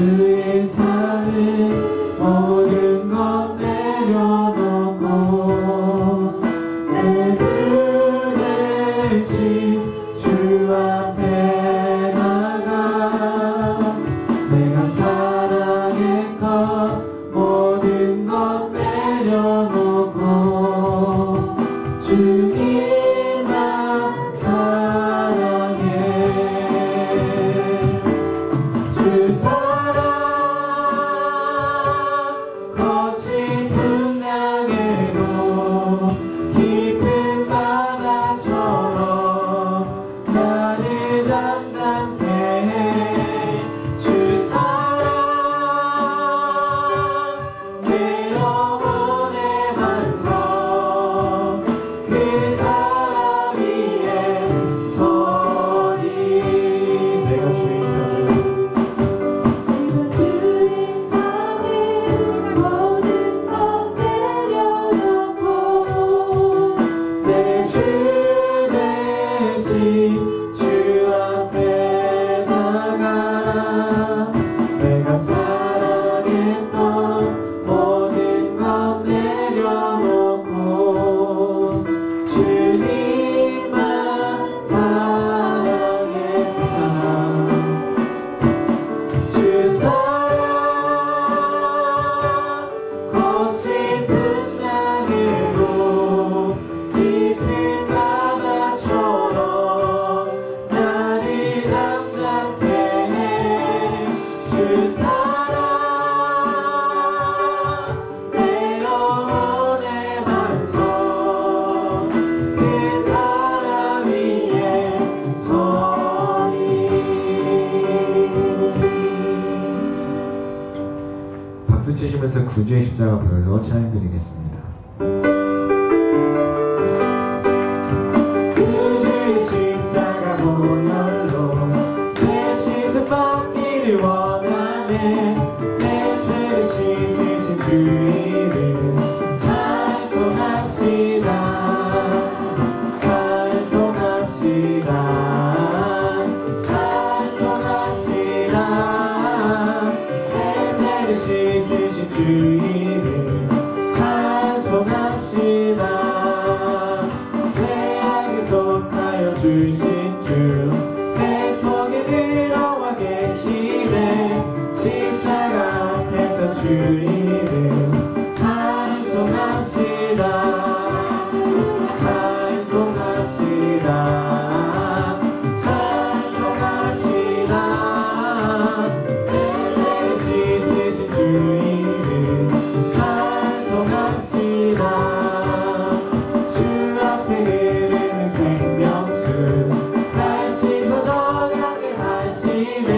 주인사는 모든 것 내려놓고 내 주 대신 주 앞에 나가 내가 사랑했던 모든 것 내려놓고 주님만 사랑해. 주 사랑 거친 풍랑에도 깊은 바다처럼 나를 담담케 해. 주 사랑 내 영혼의 반석 그 사랑 위에 서리. 내가 주인 박수 치시면서 구주의 십자가 보혈로 찬양드리겠습니다. 구주의 십자가 보혈로 내 씻음 받기를 원하네. 내 죄를 씻으신 주 이름 찬송합시다. 찬송합시다. 찬송합시다. 내 죄를 씻으신 주 이름 찬송합시다. 죄악에 속하여 주신 주 내 속에 들어와 계시네. 십자가 앞에서 주 이름 찬송합시다. 찬송합시다. 찬송합시다. 내 죄를 씻으신 주 이름 찬송합시다. 주 앞에 흐르는 생명수 날 씻어 정하게 하시네.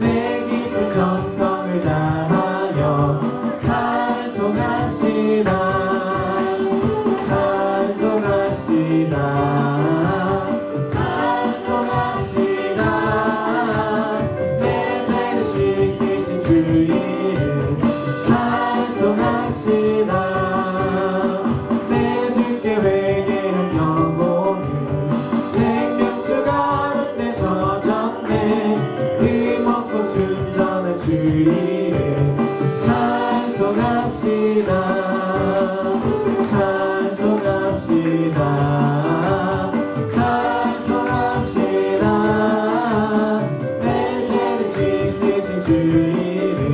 내 깊은 정성을 다하여 찬송합시다. 찬송합시다. 찬송합시다. 내 죄를 씻으신 주 이름 찬송합시다. 내 주께 회개는 영혼을 생명수가 롯데 젖었네. 그 먹고 순전한 주 이름 찬송합시다. 찬송합시다. 찬송합시다. 내 죄를 씻으신 주 이름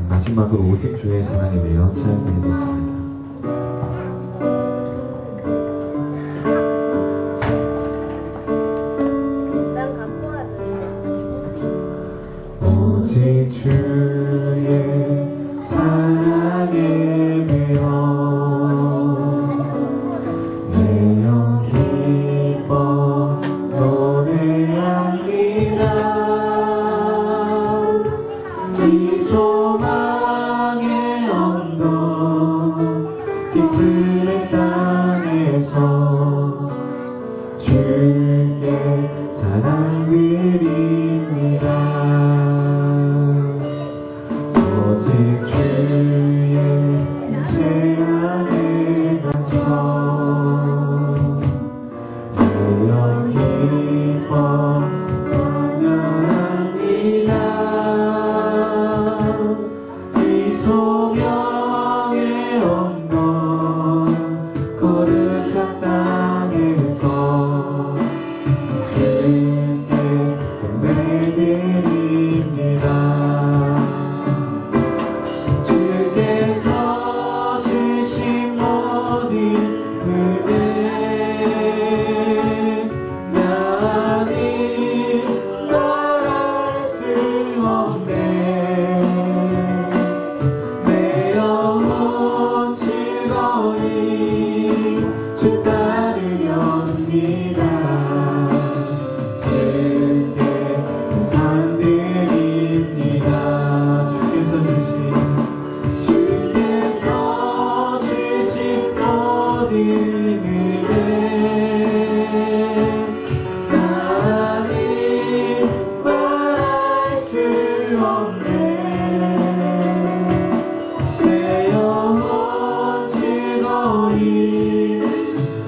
마지막으로 오직 주의 사랑에 대하여 찬양드리겠습니다. 오직 주의 사랑에 매여 내 영 기뻐 노래합니다. 이 소망의 언덕 깊은 땅에서 주께 사랑 드립니다. 오직 주의 제 안에 갇혀 내 영 기뻐 찬양합니다. 이 소명의 언덕 거룩한 땅에서 주께 예배드립니다. 주께서 주신 모든 은혜 나는 말할 수 없네. 내 영혼 즐거이 주 따르렵니다. 주께 감사드립니다. 주께서 주신 모든 은혜 나는 말할 수 없네. 내 영혼 즐거이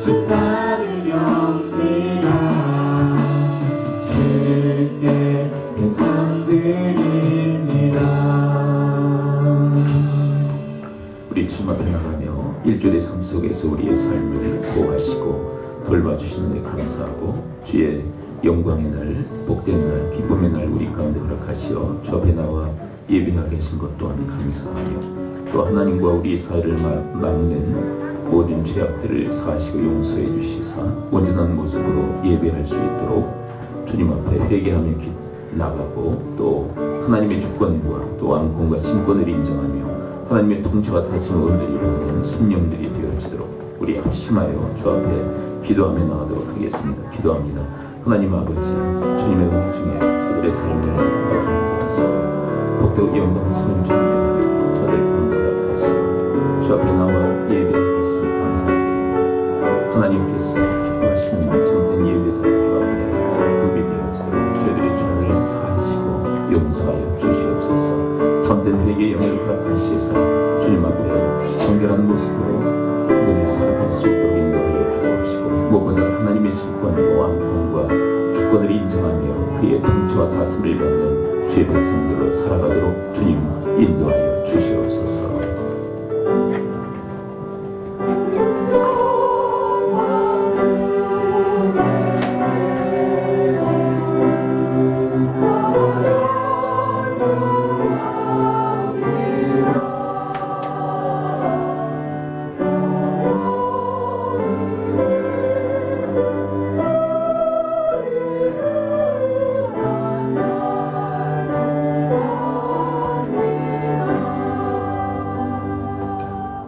주 따르렵니다. 주께 감사드립니다. 우리 주님 앞에 나가며 일주일의 삶 속에서 우리의 삶을 보호하시고 돌봐주시는 데 감사하고 주의 영광의 날, 복된 날, 기쁨의 날 우리 가운데 허락하시어 주 앞에 나와 예배하게 하신 것 또한 감사하며 또 하나님과 우리 사이를 막는 모든 죄악들을 사하시고 용서해 주시사 온전한 모습으로 예배할 수 있도록 주님 앞에 회개하며 나가고 또 하나님의 주권과 또 왕권과 신권을 인정하며 하나님의 통치와 다스림을 얻으리라는 신령들이 되어지도록 우리 합심하여 주 앞에 기도하며 나가도록 하겠습니다. 기도합니다. 하나님 아버지, 주님의 은중에 그들의 삶을 허락하셔서 복도 영광스러운 주님의 저들 가운데 허락하시고 주 앞에 나와 예배하시니 감사합니다. 하나님께서 기뻐하시는 참된 예배자 주 앞에 급이 되어지도록 저희들의 죄를 사하시고 용서하여 주시옵소서. 참된 회개의 영을 허락하시사 주님 앞에 정결한 모습으로 그들이 살아갈 수 있도록 인도하여 주옵시고 무엇보다 하나님의 신권과 왕권과 주권을 인정하며 그의 통치와 다스림을 받는 주의 백성들로 살아가도록 주님 인도하여 주시옵소서.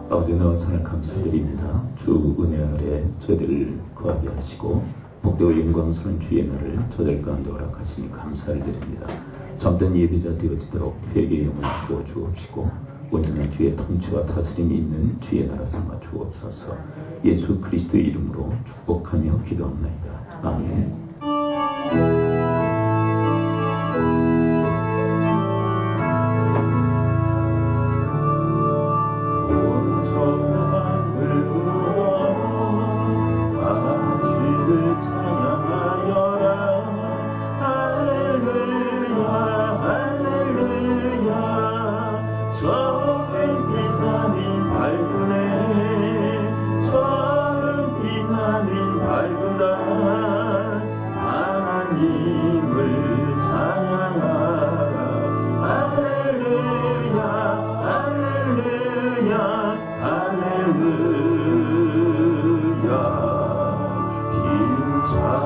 아버지 너선을 감사드립니다. 주 은혜 아래 저희들을 거하게 하시고 복되고 영광스러운 주의 날을 저들 가운데 허락하시니 감사를 드립니다. 참된 예배자 되어지도록 회개의 영을 부어 주옵시고 온전한 주의 통치와 다스림이 있는 주의 나라 삼아 주옵소서. 예수 그리스도의 이름으로 축복하며 기도합니다. 아멘.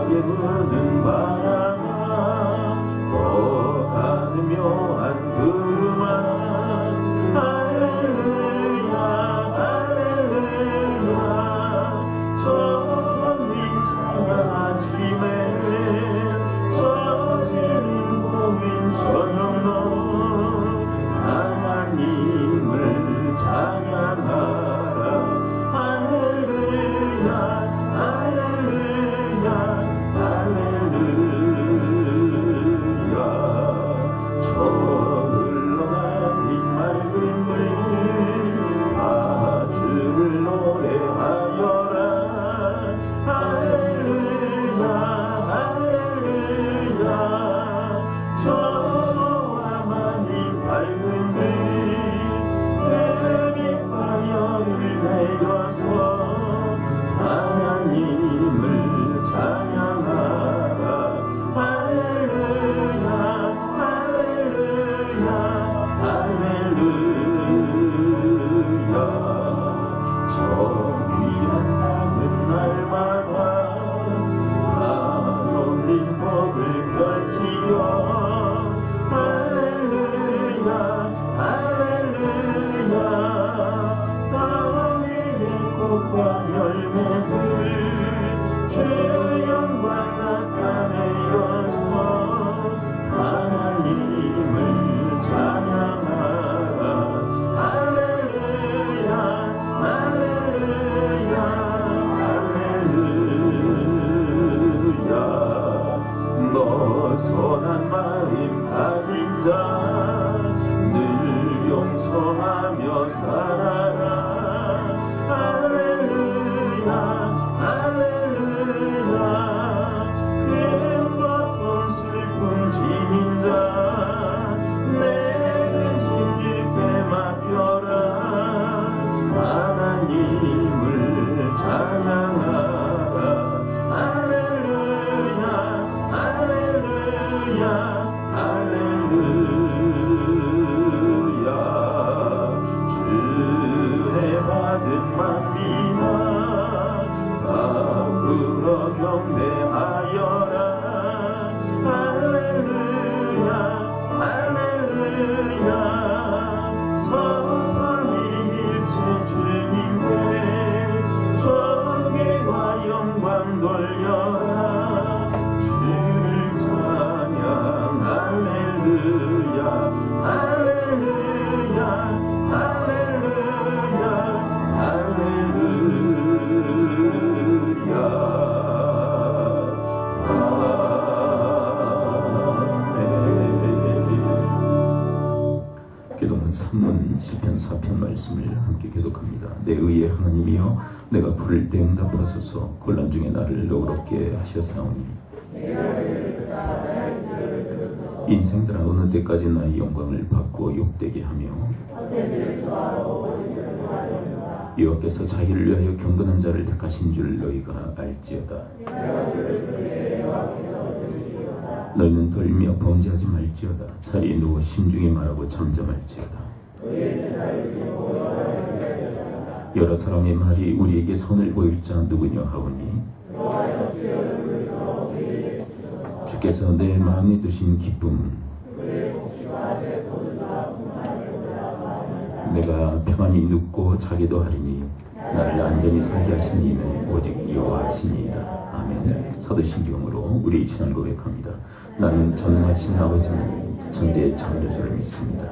부는 바람아 거하는 묘한 구름아 할렐루야 할렐루야 저민 창아침에 저지는 고민 저녁로 하나님을 찬양하라 할렐루야 할렐루야 할렐루야 저 흘러가는 맑은 물 아주를 노래하여라 할렐루야 할렐루야 저와 많이 밝은 물 빛바여를 내려서 하나님을 찬양하라 할렐루야 할렐루야 할렐루야 저 귀한 남은 날마다 하늘린 법을 펼치어 할렐루야 할렐루야 땅위의 꽃과 열매들 주 영광 나타내어서 하나님을 찬양하라 할렐루야 할렐루야 할렐루야 너 선한 마음 가진 자 늘 용서하며 살아라 할렐루야 할렐루야 큰 바쁜 슬픔 지닌 자 내 근심 깊게 맡겨라 하나님을 찬양하라 할렐루야 할렐루야 할렐루야 주의 받은 만미나 앞으로 경배하여라 할렐루야 할렐루야 서서히 일체 주님께 존귀와 영광 돌려라 주를 찬양 할렐루야 할렐루야 할렐루야 할렐루야 기도는 3문 시편 4편 말씀을 함께 교독합니다. 내 의의 하나님이여 내가 부를 때 응답하소서 곤란 중에 나를 너그럽게 하셨사오니 인생들아 어느 때까지 나의 영광을 받고 욕되게 하며 여호와께서 자기를 위하여 경건한 자를 택하신 줄 너희가 알지어다. 너희는 돌며 범죄하지 말지어다. 자리에 누워 신중히 말하고 잠잠할지어다. 여러 사람의 말이 우리에게 선을 보일 자 누구냐 하오니 주께서 내 마음에 두신 기쁨은 내가 평안히 눕고 자기도 하리니 나를 안전히 살게 하신 이는 오직 여호와시니이다. 아멘. 사도신경으로 우리 신앙 고백합니다. 나는 전능하신 아버지 하나님 천대의 창조주를 믿습니다.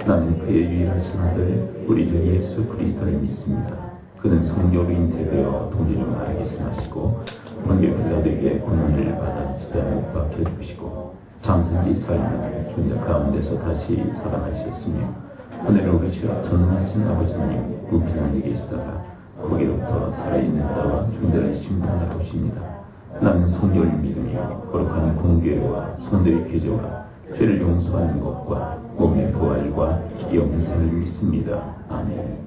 나는 그의 유일하신 아들 우리 주 예수 그리스도를 믿습니다. 그는 성령으로 잉태되어 동리를 마르게 승하시고 본교 빌라도에게 고난을 받아 지대 못 박혀 죽으시고 장생기 살면 존재 가운데서 다시 살아나셨으며 하늘로 오르시어 전능하신 아버지 하나님 우편에 계시다가 거기로부터 살아있는 자와 존재를 심판하러 오십니다. 나는 성령을 믿으며 거룩한 공교회와 성도의 교제와 죄를 용서하는 것과 몸의 부활과 영생을 믿습니다. 아멘.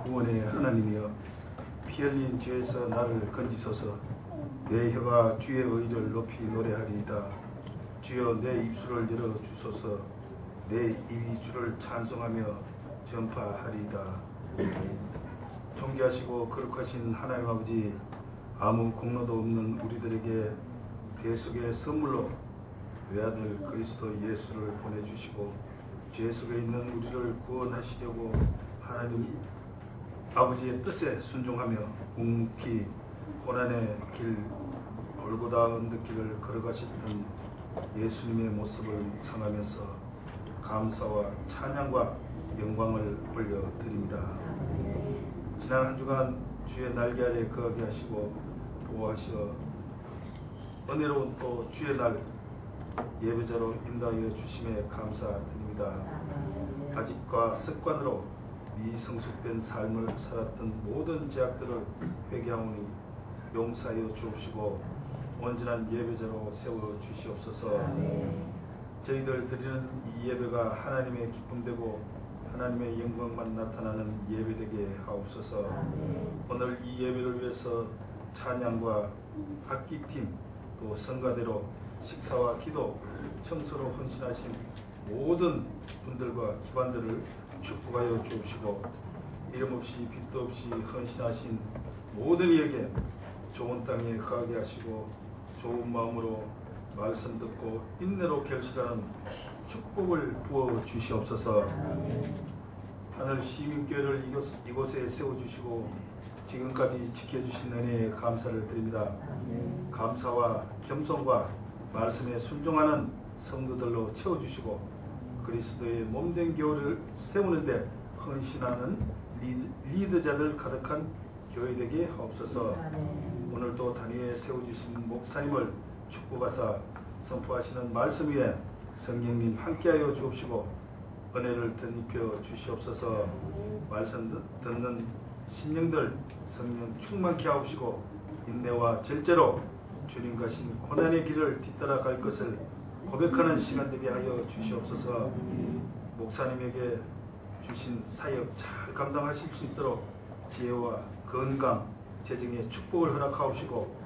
구원의 하나님이여 피 흘린 죄에서 나를 건지소서. 내 혀가 주의 의를 높이 노래하리이다. 주여 내 입술을 열어주소서. 내 입이 주를 찬송하며 전파하리이다. 존귀하시고 거룩하신 하나님 아버지, 아무 공로도 없는 우리들에게 대속의 선물로 외아들 그리스도 예수를 보내주시고 죄 속에 있는 우리를 구원하시려고 하나님 아버지의 뜻에 순종하며 묵묵히 고난의 길 골고다 언덕길을 걸어가셨던 예수님의 모습을 묵상하면서 감사와 찬양과 영광을 올려드립니다. 지난 한 주간 주의 날개 아래 거하게 하시고 보호하시어 은혜로운 또 주의 날 예배자로 인도하여 주심에 감사드립니다. 아직과 습관으로 미성숙된 삶을 살았던 모든 죄악들을 회개하오니 용서하여 주옵시고 온전한 예배자로 세워 주시옵소서. 저희들 드리는 이 예배가 하나님의 기쁨되고 하나님의 영광만 나타나는 예배되게 하옵소서. 오늘 이 예배를 위해서 찬양과 악기팀 또 성가대로 식사와 기도, 청소로 헌신하신 모든 분들과 기관들을 축복하여 주옵시고 이름 없이 빚도 없이 헌신하신 모든 이에게 좋은 땅에 거하게 하시고 좋은 마음으로 말씀 듣고 인내로 결실하는 축복을 부어 주시옵소서. 하늘 시민교회를 이곳에 세워주시고 지금까지 지켜주신 은혜에 감사를 드립니다. 감사와 겸손과 말씀에 순종하는 성도들로 채워주시고 그리스도의 몸된 교회를 세우는데 헌신하는 리더자들 가득한 교회 되게 하옵소서. 오늘도 단위에 세워주신 목사님을 축복하사 선포하시는 말씀 위에 성령님 함께하여 주옵시고 은혜를 덧입혀 주시옵소서. 말씀 듣는 심령들 성령 충만케 하옵시고 인내와 절제로 주님 가신 고난의 길을 뒤따라 갈 것을 고백하는 시간 되게 하여 주시옵소서. 목사님에게 주신 사역 잘 감당하실 수 있도록 지혜와 건강, 재정의 축복을 허락하옵시고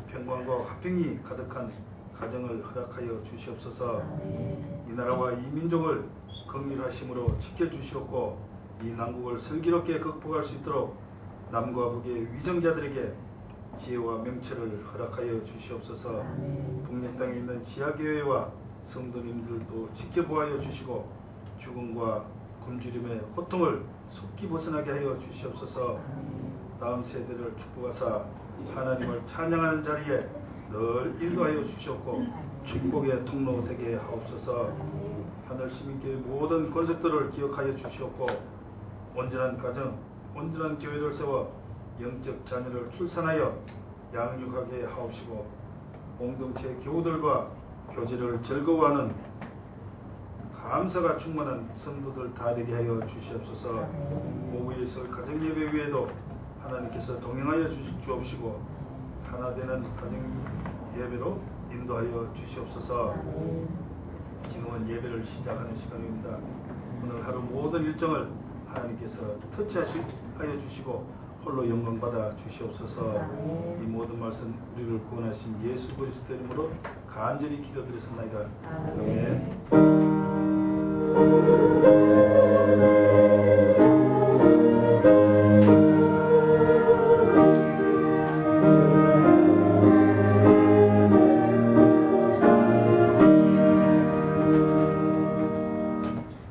평강과 화평이 가득한 가정을 허락하여 주시옵소서. 이 나라와 이 민족을 긍휼하심으로 지켜주시옵고 이 난국을 슬기롭게 극복할 수 있도록 남과 북의 위정자들에게 지혜와 명철을 허락하여 주시옵소서. 북녘 땅에 있는 지하교회와 성도님들도 지켜보아여 주시고 죽음과 굶주림의 고통을 속히 벗어나게 하여 주시옵소서. 다음 세대를 축복하사 하나님을 찬양하는 자리에 늘 인도하여 주시옵고 축복의 통로 되게 하옵소서. 하늘 시민교회 모든 권속들을 기억하여 주시옵고 온전한 가정, 온전한 교회를 세워 영적 자녀를 출산하여 양육하게 하옵시고 공동체 교우들과 교제를 즐거워하는 감사가 충만한 성도들 다 되게 하여 주시옵소서. 오후에 설 가정예배 외에도 하나님께서 동행하여 주옵시고 하나 되는 가정예배로 인도하여 주시옵소서. 지금은 예배를 시작하는 시간입니다. 오늘 하루 모든 일정을 하나님께서 터치하여 주시고 홀로 영광 받아 주시옵소서. 이 모든 말씀 우리를 구원하신 예수 그리스도 이름으로 간절히 기도드렸습니다. 아멘.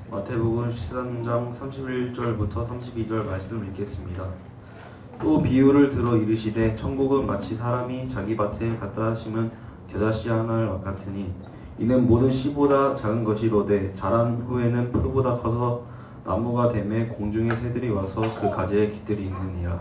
마태복음 13장 31절부터 32절 말씀을 읽겠습니다. 또 비유를 들어 이르시되 천국은 마치 사람이 자기 밭에 갖다 심은 겨자씨 하나를 같으니 이는 모든 씨보다 작은 것이로되 자란 후에는 풀보다 커서 나무가 되매 공중의 새들이 와서 그 가지에 깃들이 있느니라.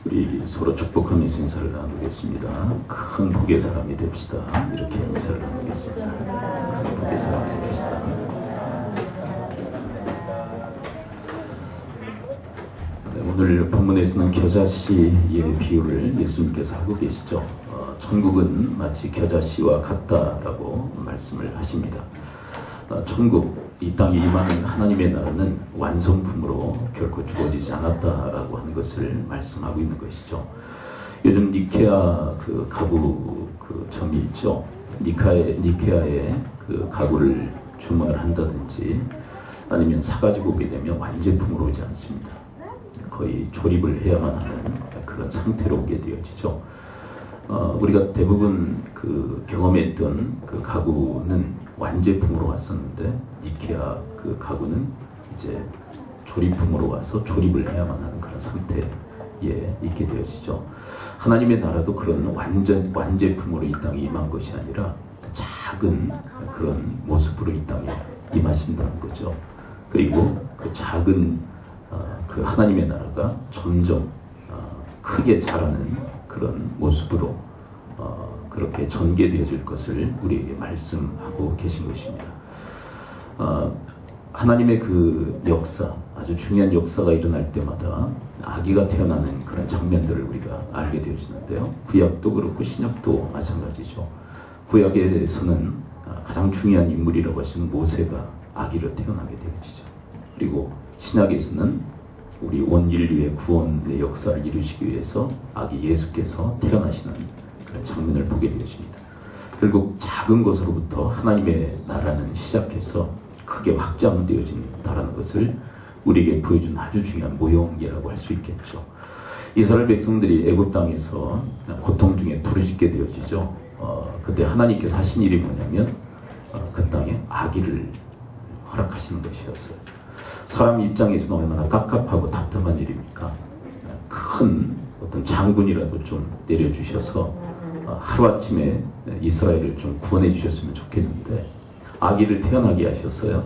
우리 서로 축복하면서 인사를 나누겠습니다. 큰 복의 사람이 됩시다. 이렇게 인사를 나누겠습니다. 큰 복의 사람이 됩시다. 네, 오늘 본문에서는 겨자씨 예배 비유를 예수님께서 하고 계시죠. 천국은 마치 겨자씨와 같다라고 말씀을 하십니다. 천국, 이 땅에 임하는 하나님의 나라는 완성품으로 결코 주어지지 않았다라고 하는 것을 말씀하고 있는 것이죠. 요즘 니케아 그 가구 그 점이 있죠. 니케아의 그 가구를 주문을 한다든지 아니면 사가지고 오게 되면 완제품으로 오지 않습니다. 거의 조립을 해야만 하는 그런 상태로 오게 되어지죠. 우리가 대부분 그 경험했던 그 가구는 완제품으로 왔었는데 니케아 그 가구는 이제 조립품으로 와서 조립을 해야만 하는 그런 상태에 있게 되어지죠. 하나님의 나라도 그런 완제품으로 이 땅에 임한 것이 아니라 작은 그런 모습으로 이 땅에 임하신다는 거죠. 그리고 그 작은 그 하나님의 나라가 점점 크게 자라는 그런 모습으로 그렇게 전개되어질 것을 우리에게 말씀하고 계신 것입니다. 하나님의 그 역사, 아주 중요한 역사가 일어날 때마다 아기가 태어나는 그런 장면들을 우리가 알게 되어지는데요. 구약도 그렇고 신약도 마찬가지죠. 구약에서는 가장 중요한 인물이라고 하시는 모세가 아기로 태어나게 되어지죠. 그리고 신약에서는 우리 온 인류의 구원의 역사를 이루시기 위해서 아기 예수께서 태어나시는 그런 장면을 보게 되어집니다. 결국 작은 것으로부터 하나님의 나라는 시작해서 크게 확장되어진다는 것을 우리에게 보여준 아주 중요한 모형이라고 할 수 있겠죠. 이스라엘 백성들이 애굽 땅에서 고통 중에 부르짖게 되어지죠. 그때 하나님께서 하신 일이 뭐냐면 그 땅에 아기를 허락하시는 것이었어요. 사람 입장에서는 얼마나 깝깝하고 답답한 일입니까? 큰 어떤 장군이라도 좀 내려주셔서 하루아침에 이스라엘을 좀 구원해 주셨으면 좋겠는데 아기를 태어나게 하셨어요.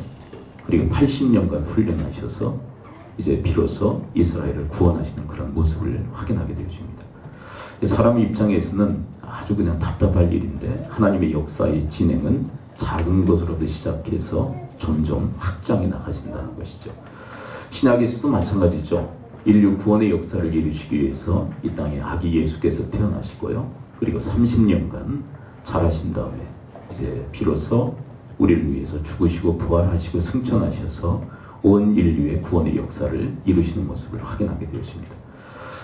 그리고 80년간 훈련하셔서 이제 비로소 이스라엘을 구원하시는 그런 모습을 확인하게 되어집니다. 사람 입장에서는 아주 그냥 답답할 일인데 하나님의 역사의 진행은 작은 것으로도 시작해서 점점 확장해 나가신다는 것이죠. 신약에서도 마찬가지죠. 인류 구원의 역사를 이루시기 위해서 이 땅에 아기 예수께서 태어나시고요. 그리고 30년간 자라신 다음에 이제 비로소 우리를 위해서 죽으시고 부활하시고 승천하셔서 온 인류의 구원의 역사를 이루시는 모습을 확인하게 되었습니다.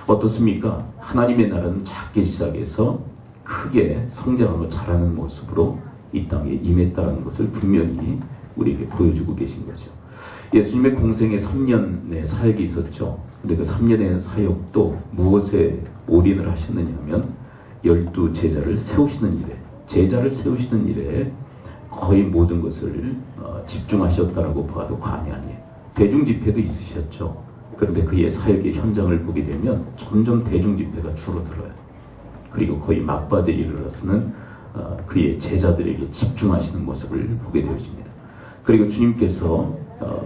어떻습니까? 하나님의 나라는 작게 시작해서 크게 성장하고 자라는 모습으로 이 땅에 임했다는 것을 분명히 우리에게 보여주고 계신 거죠. 예수님의 공생에 3년의 사역이 있었죠. 근데 그 3년의 사역도 무엇에 올인을 하셨느냐 하면 12 제자를 세우시는 일에, 제자를 세우시는 일에 거의 모든 것을 집중하셨다라고 봐도 과언이 아니에요. 대중집회도 있으셨죠. 그런데 그의 사역의 현장을 보게 되면 점점 대중집회가 줄어들어요. 그리고 거의 막바지에 이르러서는 그의 제자들에게 집중하시는 모습을 보게 되어집니다. 그리고 주님께서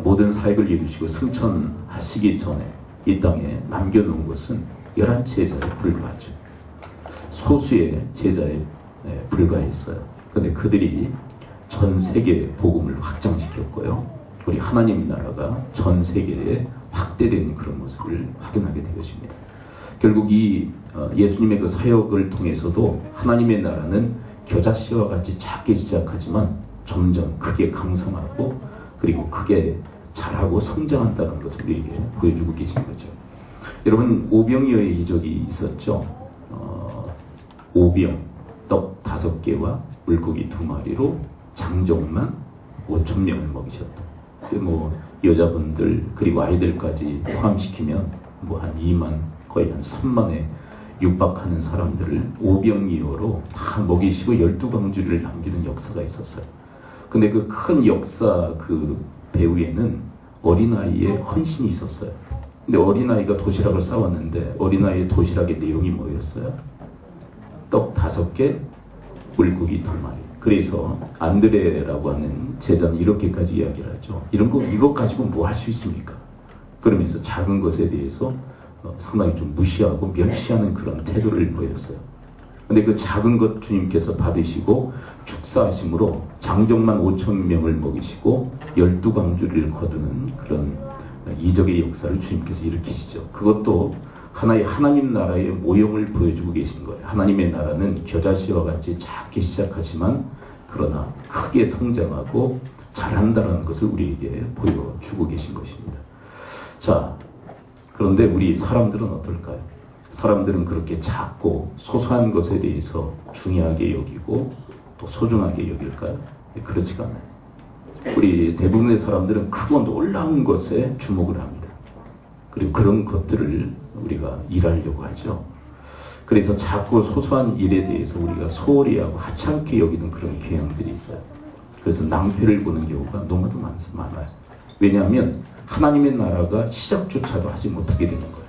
모든 사역을 이루시고 승천하시기 전에 이 땅에 남겨놓은 것은 11제자에 불과하죠. 소수의 제자에 불과했어요. 그런데 그들이 전 세계의 복음을 확장시켰고요. 우리 하나님 나라가 전 세계에 확대되는 그런 모습을 확인하게 되었습니다. 결국 이 예수님의 그 사역을 통해서도 하나님의 나라는 겨자씨와 같이 작게 시작하지만 점점 크게 강성하고 그리고 크게 자라고 성장한다는 것을 우리에게 보여주고 계신 거죠. 여러분, 오병이어의 이적이 있었죠. 오병, 떡 5개와 물고기 2마리로 장정만 5,000명을 먹이셨다. 뭐 여자분들 그리고 아이들까지 포함시키면 뭐 한 2만, 거의 한 3만에 육박하는 사람들을 오병이어로 다 먹이시고 12광주리를 남기는 역사가 있었어요. 근데 그 큰 역사 그 배후에는 어린아이의 헌신이 있었어요. 근데 어린아이가 도시락을 싸왔는데 어린아이의 도시락의 내용이 뭐였어요? 떡 5개, 물고기 2마리. 그래서 안드레라고 하는 제자는 이렇게까지 이야기를 하죠. 이것 가지고 뭐 할 수 있습니까? 그러면서 작은 것에 대해서 상당히 좀 무시하고 멸시하는 그런 태도를 보였어요. 근데 그 작은 것 주님께서 받으시고 축사하심으로 장정만 5,000명을 먹이시고 12광주리를 거두는 그런 이적의 역사를 주님께서 일으키시죠. 그것도 하나의 하나님 나라의 모형을 보여주고 계신 거예요. 하나님의 나라는 겨자씨와 같이 작게 시작하지만 그러나 크게 성장하고 잘한다는 것을 우리에게 보여주고 계신 것입니다. 자, 그런데 우리 사람들은 어떨까요? 사람들은 그렇게 작고 소소한 것에 대해서 중요하게 여기고 또 소중하게 여길까요? 그렇지가 않아요. 우리 대부분의 사람들은 크고 놀라운 것에 주목을 합니다. 그리고 그런 것들을 우리가 일하려고 하죠. 그래서 작고 소소한 일에 대해서 우리가 소홀히 하고 하찮게 여기는 그런 경향들이 있어요. 그래서 낭패를 보는 경우가 너무도 많아요. 왜냐하면 하나님의 나라가 시작조차도 하지 못하게 되는 거예요.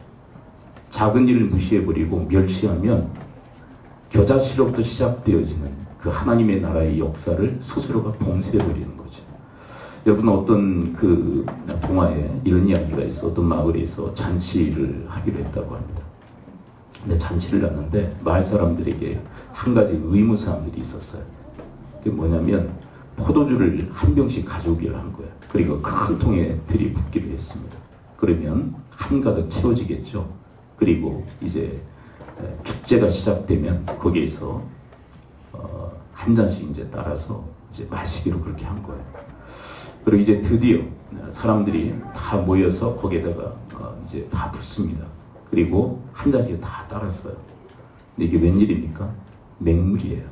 작은 일을 무시해버리고 멸시하면 겨자씨로부터 시작되어지는 그 하나님의 나라의 역사를 스스로가 봉쇄해버리는 거죠. 여러분, 어떤 그 동화에 이런 이야기가 있어. 어떤 마을에서 잔치를 하기로 했다고 합니다. 근데 잔치를 하는데 마을 사람들에게 한 가지 의무사항들이 있었어요. 그게 뭐냐면 포도주를 한 병씩 가져오기를 한 거예요. 그리고 큰 통에 들이붓기로 했습니다. 그러면 한가득 채워지겠죠. 그리고 이제 축제가 시작되면 거기에서 한 잔씩 이제 따라서 이제 마시기로 그렇게 한 거예요. 그리고 이제 드디어 사람들이 다 모여서 거기에다가 이제 다 붓습니다. 그리고 한 잔씩 다 따랐어요. 근데 이게 웬일입니까? 맹물이에요.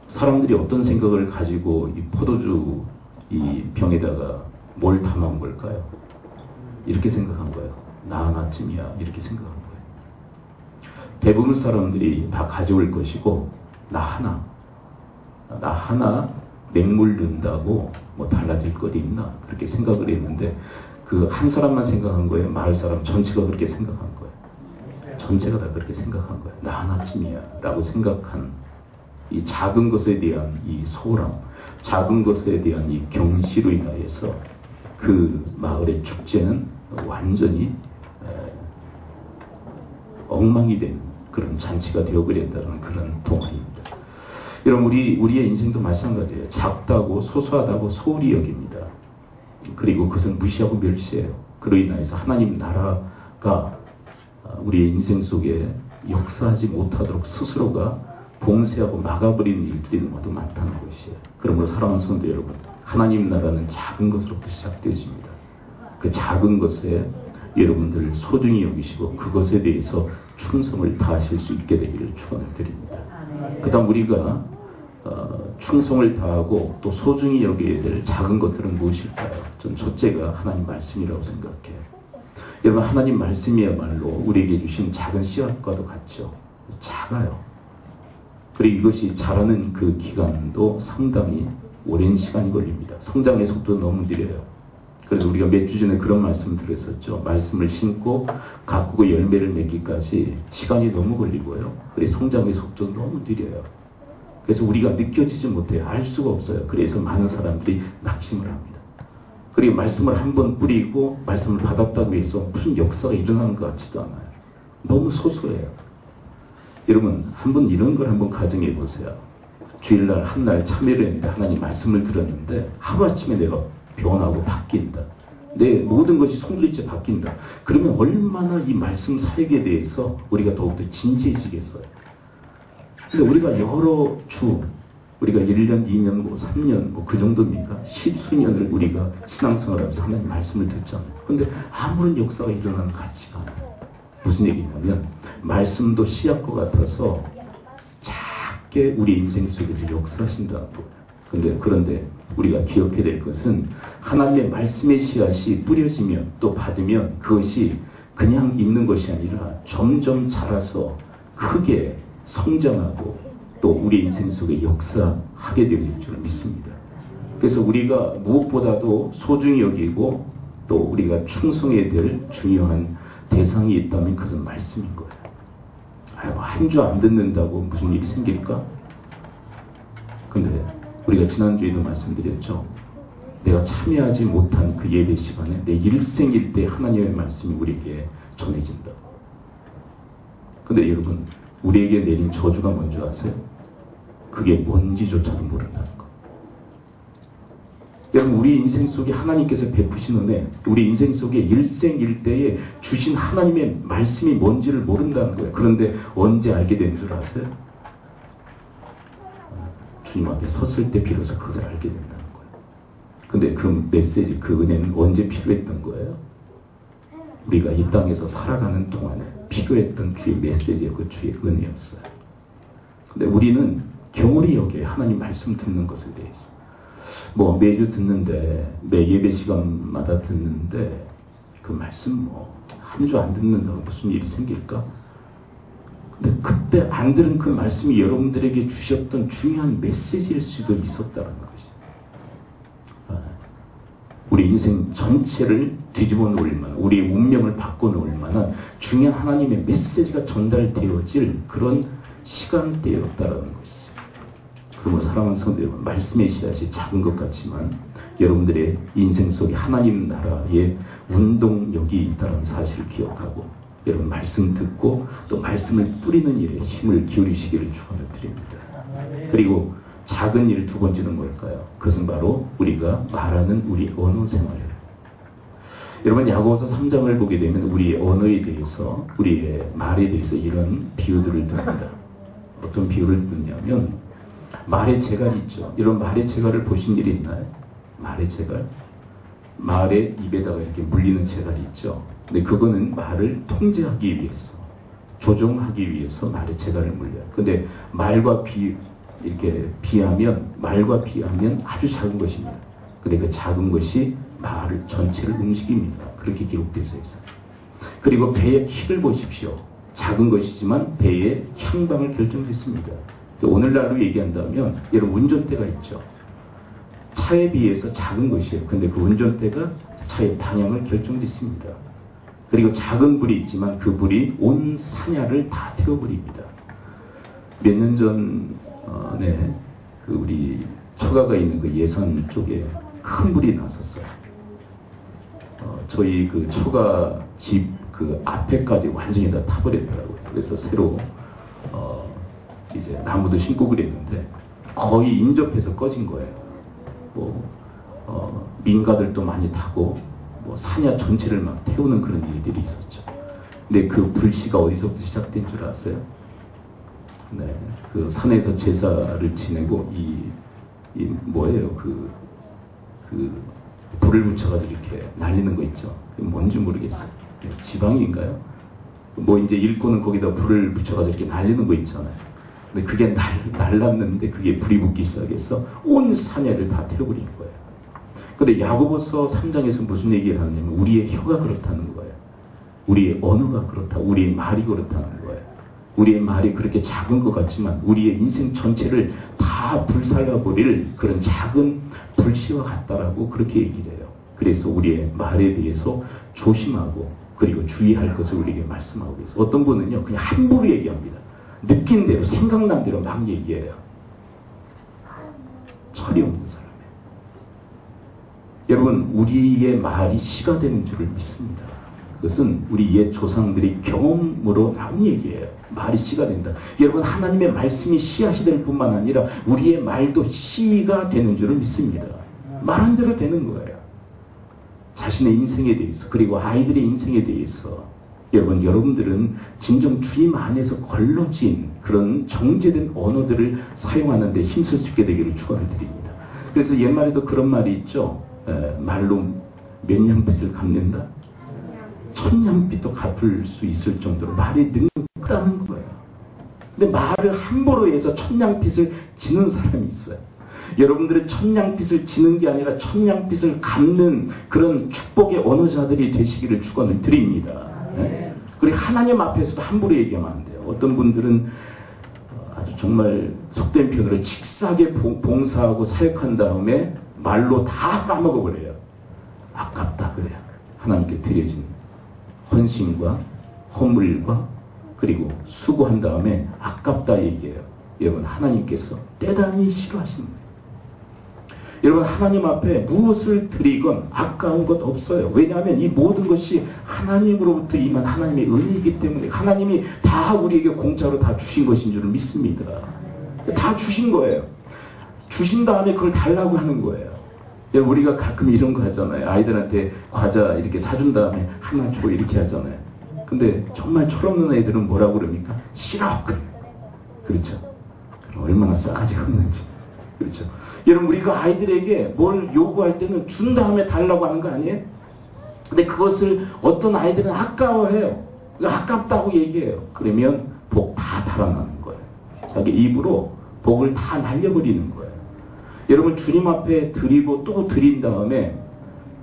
사람들이 어떤 생각을 가지고 이 포도주 이 병에다가 뭘 담아온 걸까요? 이렇게 생각한 거예요. 나 하나쯤이야. 이렇게 생각한 거예요. 대부분 사람들이 다 가져올 것이고 나 하나 맹물 넣는다고 뭐 달라질 것이 있나 그렇게 생각을 했는데 그 한 사람만 생각한 거예요? 마을 사람 전체가 그렇게 생각한 거예요? 전체가 다 그렇게 생각한 거예요. 나 하나쯤이야 라고 생각한 이 작은 것에 대한 이 소ram, 작은 것에 대한 이 경시로 인하여서 그 마을의 축제는 완전히 엉망이 된 그런 잔치가 되어버렸다는 그런 동화입니다. 여러분, 우리의 인생도 마찬가지예요. 작다고 소소하다고 소홀히 여깁니다. 그리고 그것은 무시하고 멸시해요. 그로 인해서 하나님 나라가 우리의 인생 속에 역사하지 못하도록 스스로가 봉쇄하고 막아버리는 일들이 너무도 많다는 것이에요. 그러므로 사랑하는 성도 여러분, 하나님 나라는 작은 것으로부터 시작되어집니다. 그 작은 것에 여러분들 소중히 여기시고 그것에 대해서 충성을 다하실 수 있게 되기를 축원을 드립니다. 그 다음 우리가 충성을 다하고 또 소중히 여겨야 될 작은 것들은 무엇일까요? 전 첫째가 하나님 말씀이라고 생각해요. 여러분, 하나님 말씀이야말로 우리에게 주신 작은 씨앗과도 같죠. 작아요. 그리고 이것이 자라는 그 기간도 상당히 오랜 시간이 걸립니다. 성장의 속도도 너무 느려요. 그래서 우리가 몇 주 전에 그런 말씀을 드렸었죠. 말씀을 심고 가꾸고 열매를 맺기까지 시간이 너무 걸리고요. 그래서 성장의 속도도 너무 느려요. 그래서 우리가 느껴지지 못해요. 알 수가 없어요. 그래서 많은 사람들이 낙심을 합니다. 그리고 말씀을 한번 뿌리고 말씀을 받았다고 해서 무슨 역사가 일어나는 것 같지도 않아요. 너무 소소해요. 여러분, 한번 이런 걸 한번 가정해 보세요. 주일날 한날 참여를 했는데 하나님 말씀을 들었는데 하루아침에 내가 변하고 바뀐다. 내 모든 것이 손들리지 바뀐다. 그러면 얼마나 이 말씀 사역에 대해서 우리가 더욱더 진지해지겠어요. 근데 우리가 여러 주, 우리가 1년, 2년, 3년 그 정도입니까? 10수년을 우리가 신앙생활하면서 하나님 말씀을 듣잖아요. 근데 아무런 역사가 일어나는 것 같지가 않아요. 무슨 얘기냐면 말씀도 씨앗과 같아서 작게 우리 인생 속에서 역사하신다는 거예요. 그런데 우리가 기억해야 될 것은 하나님의 말씀의 씨앗이 뿌려지면 또 받으면 그것이 그냥 있는 것이 아니라 점점 자라서 크게 성장하고 또 우리 인생 속에 역사하게 되어질 줄 믿습니다. 그래서 우리가 무엇보다도 소중히 여기고 또 우리가 충성해야 될 중요한 대상이 있다면 그것은 말씀인 거예요. 한 주 안 듣는다고 무슨 일이 생길까? 근데 우리가 지난주에도 말씀드렸죠. 내가 참여하지 못한 그 예배 시간에 내 일생일대 하나님의 말씀이 우리에게 전해진다. 근데 여러분, 우리에게 내린 저주가 뭔지 아세요? 그게 뭔지조차도 모른다는 거. 여러분, 우리 인생 속에 하나님께서 베푸신 은혜, 우리 인생 속에 일생일대에 주신 하나님의 말씀이 뭔지를 모른다는 거예요. 그런데 언제 알게 된 줄 아세요? 주님 앞에 섰을 때 비로소 그것을 알게 된다는 거예요. 근데 그 메시지, 그 은혜는 언제 필요했던 거예요? 우리가 이 땅에서 살아가는 동안에 필요했던 주의 메시지였고 그 주의 은혜였어요. 근데 우리는 경홀히 여기에 하나님 말씀 듣는 것에 대해서 매주 듣는데, 매 예배 시간마다 듣는데 그 말씀 한 주 안 듣는다고 무슨 일이 생길까? 근데 그때 안 들은 그 말씀이 여러분들에게 주셨던 중요한 메시지일 수도 있었다는 것이. 우리 인생 전체를 뒤집어 놓을 만한, 우리의 운명을 바꿔놓을 만한 중요한 하나님의 메시지가 전달되어질 그런 시간대였다라는 것이죠. 그러므로 사랑하는 성도 여러분, 말씀의 씨앗이 작은 것 같지만 여러분들의 인생 속에 하나님 나라의 운동력이 있다는 사실을 기억하고 여러분 말씀 듣고 또 말씀을 뿌리는 일에 힘을 기울이시기를 축원을 드립니다. 그리고 작은 일 두 번째는 뭘까요? 그것은 바로 우리가 말하는 우리 언어 생활이에요. 여러분, 야고보서 3장을 보게 되면 우리의 언어에 대해서, 우리의 말에 대해서 이런 비유들을 듭니다. 어떤 비유를 듣냐면 말의 재갈이 있죠. 이런 말의 재갈을 보신 일이 있나요? 말의 재갈? 말의 입에다가 이렇게 물리는 재갈이 있죠. 근데 그거는 말을 통제하기 위해서, 조종하기 위해서 말의 재갈을 물려요. 근데 말과 비하면 아주 작은 것입니다. 근데 그 작은 것이 말을 전체를 움직입니다. 그렇게 기록되어 있어요. 그리고 배의 키를 보십시오. 작은 것이지만 배의 향방을 결정했습니다. 오늘날로 얘기한다면 여러분 운전대가 있죠. 차에 비해서 작은 것이에요. 근데 그 운전대가 차의 방향을 결정짓습니다. 그리고 작은 불이 있지만 그 불이 온 산야를 다 태워버립니다. 몇 년 전에 그 우리 처가가 있는 그 예산 쪽에 큰 불이 났었어요. 저희 그 처가 집 그 앞에까지 완전히 다 타버렸더라고요. 그래서 새로 이제 나무도 심고 그랬는데 거의 인접해서 꺼진 거예요. 민가들도 많이 타고 산야 전체를 막 태우는 그런 일들이 있었죠. 근데 그 불씨가 어디서부터 시작된 줄 아세요? 네, 그 산에서 제사를 지내고 뭐예요? 그 불을 붙여가지고 이렇게 날리는 거 있죠. 그게 뭔지 모르겠어요. 지방인가요? 이제 일꾼은 거기다 불을 붙여가지고 이렇게 날리는 거 있잖아요. 근데 그게 날랐는데 그게 불이 붙기 시작해서 온 산야를 다 태워버린 거예요. 근데 야고보서 3장에서 무슨 얘기를 하냐면 우리의 혀가 그렇다는 거예요. 우리의 언어가 그렇다. 우리의 말이 그렇다는 거예요. 우리의 말이 그렇게 작은 것 같지만 우리의 인생 전체를 다 불살라버릴 그런 작은 불씨와 같다라고 그렇게 얘기를 해요. 그래서 우리의 말에 대해서 조심하고 그리고 주의할 것을 우리에게 말씀하고 있어요. 어떤 분은요 그냥 함부로 얘기합니다. 느낀 대로 생각난 대로 막 얘기해요. 철이 없는 사람이에요. 여러분 우리의 말이 씨가 되는 줄을 믿습니다. 그것은 우리 옛 조상들이 경험으로 나온 얘기예요. 말이 씨가 된다. 여러분 하나님의 말씀이 씨앗이 될 뿐만 아니라 우리의 말도 씨가 되는 줄을 믿습니다. 말한 대로 되는 거예요. 자신의 인생에 대해서 그리고 아이들의 인생에 대해서 여러분들은 진정 주님 안에서 걸러진 그런 정제된 언어들을 사용하는 데 힘쓸 수 있게 되기를 축원을 드립니다. 그래서 옛말에도 그런 말이 있죠. 말로 몇 냥빚을 갚는다? 1000냥빚도 갚을 수 있을 정도로 말의 능력이 크다는 거예요. 근데 말을 함부로 해서 1000냥빚을 지는 사람이 있어요. 여러분들의 1000냥빚을 지는 게 아니라 1000냥빚을 갚는 그런 축복의 언어자들이 되시기를 축원을 드립니다. 네? 그리고 하나님 앞에서도 함부로 얘기하면 안 돼요. 어떤 분들은 아주 정말 속된 표현으로 직사하게 봉사하고 사역한 다음에 말로 다 까먹어버려요. 아깝다 그래요. 하나님께 드려진 헌신과 헌물과 그리고 수고한 다음에 아깝다 얘기해요. 여러분 하나님께서 대단히 싫어하십니다. 여러분 하나님 앞에 무엇을 드리건 아까운 것 없어요. 왜냐하면 이 모든 것이 하나님으로부터 임한 하나님의 은혜이기 때문에 하나님이 다 우리에게 공짜로 다 주신 것인 줄 믿습니다. 다 주신 거예요. 주신 다음에 그걸 달라고 하는 거예요. 우리가 가끔 이런 거 하잖아요. 아이들한테 과자 이렇게 사준 다음에 하나 줘 이렇게 하잖아요. 근데 정말 철없는 애들은 뭐라고 그럽니까? 싫어 그래. 그렇죠. 얼마나 싸가지가 없는지. 그렇죠. 여러분 우리가 아이들에게 뭘 요구할 때는 준 다음에 달라고 하는 거 아니에요? 근데 그것을 어떤 아이들은 아까워해요. 아깝다고 얘기해요. 그러면 복 다 달아나는 거예요. 자기 입으로 복을 다 날려버리는 거예요. 여러분 주님 앞에 드리고 또 드린 다음에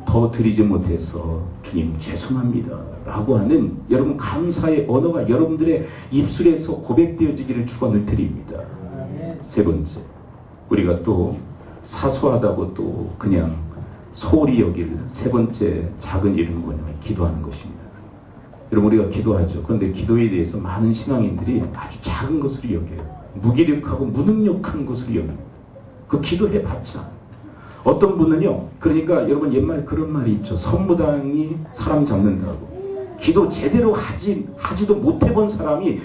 더 드리지 못해서 주님 죄송합니다 라고 하는 여러분 감사의 언어가 여러분들의 입술에서 고백되어지기를 축원을 드립니다. 세 번째, 우리가 또 사소하다고 또 그냥 소홀히 여길 세 번째 작은 일은 뭐냐면 기도하는 것입니다. 여러분 우리가 기도하죠. 그런데 기도에 대해서 많은 신앙인들이 아주 작은 것으로 여겨요. 무기력하고 무능력한 것으로 여깁니다. 그 기도해봤자 어떤 분은요, 그러니까 여러분 옛말에 그런 말이 있죠. 선무당이 사람 잡는다고. 기도 제대로 하지도 못해본 사람이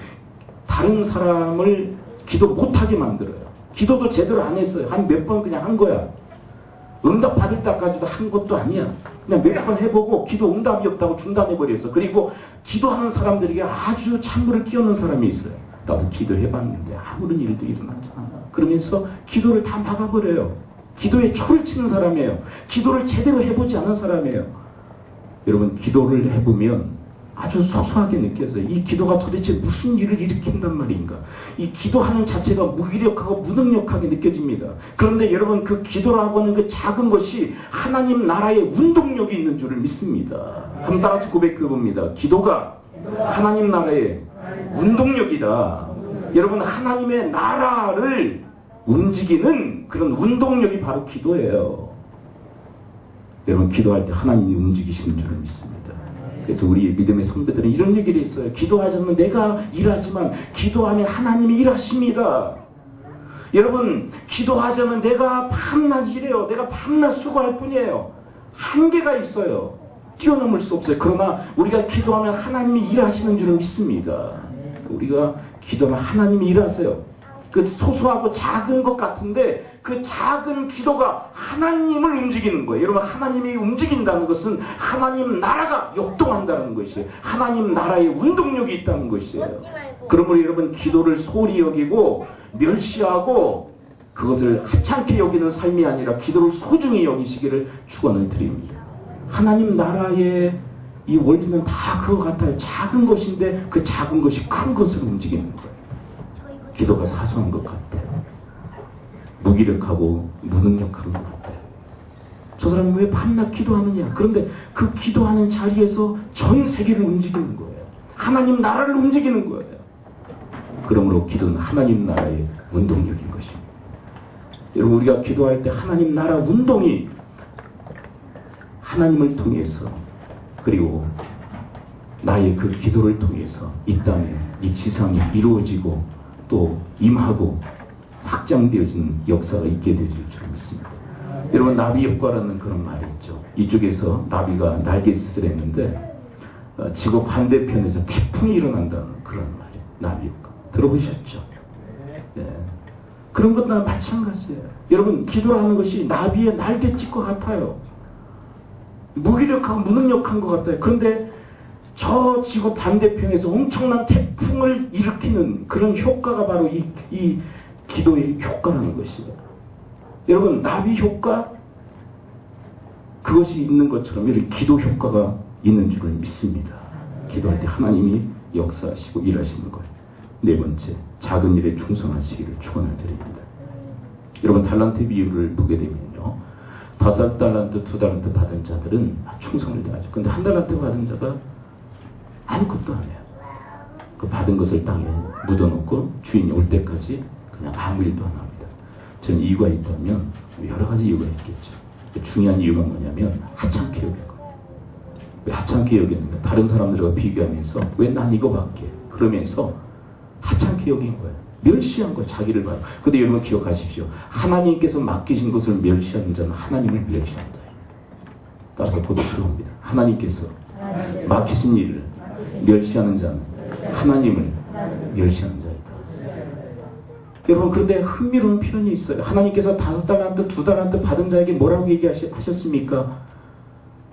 다른 사람을 기도 못하게 만들어요. 기도도 제대로 안 했어요. 한 몇 번 그냥 한 거야. 응답 받을 때까지도 한 것도 아니야. 그냥 몇 번 해보고 기도 응답이 없다고 중단해버렸어. 그리고 기도하는 사람들에게 아주 찬물을 끼얹는 사람이 있어요. 나도 기도해봤는데 아무런 일도 일어나지 않아. 그러면서 기도를 다 막아버려요. 기도에 초를 치는 사람이에요. 기도를 제대로 해보지 않은 사람이에요. 여러분 기도를 해보면 아주 소소하게 느껴져요. 이 기도가 도대체 무슨 일을 일으킨단 말인가. 이 기도하는 자체가 무기력하고 무능력하게 느껴집니다. 그런데 여러분 그 기도라고 하는 그 작은 것이 하나님 나라의 운동력이 있는 줄을 믿습니다. 한번 따라서 고백해봅니다. 기도가 하나님 나라의 운동력이다. 여러분 하나님의 나라를 움직이는 그런 운동력이 바로 기도예요. 여러분 기도할 때 하나님이 움직이시는 줄을 믿습니다. 그래서 우리 믿음의 선배들은 이런 얘기를 했어요. 기도하자면 내가 일하지만 기도하면 하나님이 일하십니다. 여러분 기도하자면 내가 밤낮 일해요. 내가 밤낮 수고할 뿐이에요. 한계가 있어요. 뛰어넘을 수 없어요. 그러나 우리가 기도하면 하나님이 일하시는 줄을 믿습니다. 우리가 기도하면 하나님이 일하세요. 그 소소하고 작은 것 같은데 그 작은 기도가 하나님을 움직이는 거예요. 여러분 하나님이 움직인다는 것은 하나님 나라가 역동한다는 것이에요. 하나님 나라의 운동력이 있다는 것이에요. 그러므로 여러분 기도를 소홀히 여기고 멸시하고 그것을 하찮게 여기는 삶이 아니라 기도를 소중히 여기시기를 축원을 드립니다. 하나님 나라의 이 원리는 다 그거 같아요. 작은 것인데 그 작은 것이 큰 것을 움직이는 거예요. 기도가 사소한 것 같아요. 무기력하고 무능력한 것 같아요. 저 사람은 왜 밤낮 기도하느냐? 그런데 그 기도하는 자리에서 전 세계를 움직이는 거예요. 하나님 나라를 움직이는 거예요. 그러므로 기도는 하나님 나라의 운동력인 것입니다. 여러분 우리가 기도할 때 하나님 나라 운동이 하나님을 통해서 그리고 나의 그 기도를 통해서 이 땅에 이 지상이 이루어지고 또 임하고 확장되어지는 역사가 있게 되질 줄 믿습니다. 여러분 나비 효과라는 그런 말이 있죠. 이쪽에서 나비가 날갯짓을 했는데 지구 반대편에서 태풍이 일어난다는 그런 말이에요. 나비 효과. 들어보셨죠? 네. 그런 것과 마찬가지예요. 여러분 기도하는 것이 나비의 날갯짓과 같아요. 무기력하고 무능력한 것 같아요. 그런데 저 지구 반대편에서 엄청난 태풍을 일으키는 그런 효과가 바로 이 기도의 효과라는 것이에요. 여러분 나비 효과 그것이 있는 것처럼 이런 기도 효과가 있는 줄을 믿습니다. 기도할 때 하나님이 역사하시고 일하시는 거예요. 네 번째, 작은 일에 충성하시기를 축원을 드립니다. 여러분 달란트 비유를 보게 되면요, 5달란트, 2달란트 받은 자들은 충성을 다하죠. 그런데 1달란트 받은 자가 아무것도 안 해요. 그 받은 것을 땅에 묻어놓고 주인이 올 때까지 그냥 아무 일도 안 합니다. 저는 이유가 있다면 여러 가지 이유가 있겠죠. 중요한 이유가 뭐냐면 하찮게 여긴 거예요. 왜 하찮게 여기는가? 다른 사람들과 비교하면서 왜 난 이거밖에 그러면서 하찮게 여긴 거예요. 멸시한 거예요. 자기를 봐요. 근데 여러분 기억하십시오. 하나님께서 맡기신 것을 멸시하는 자는 하나님을 멸시한다. 따라서 고독스러웁니다. 하나님께서 맡기신 일을 멸시하는 자는 하나님을 멸시하는 자이다. 여러분 그런데 흥미로운 표현이 있어요. 하나님께서 5달란트, 2달란트 받은 자에게 뭐라고 얘기하셨습니까?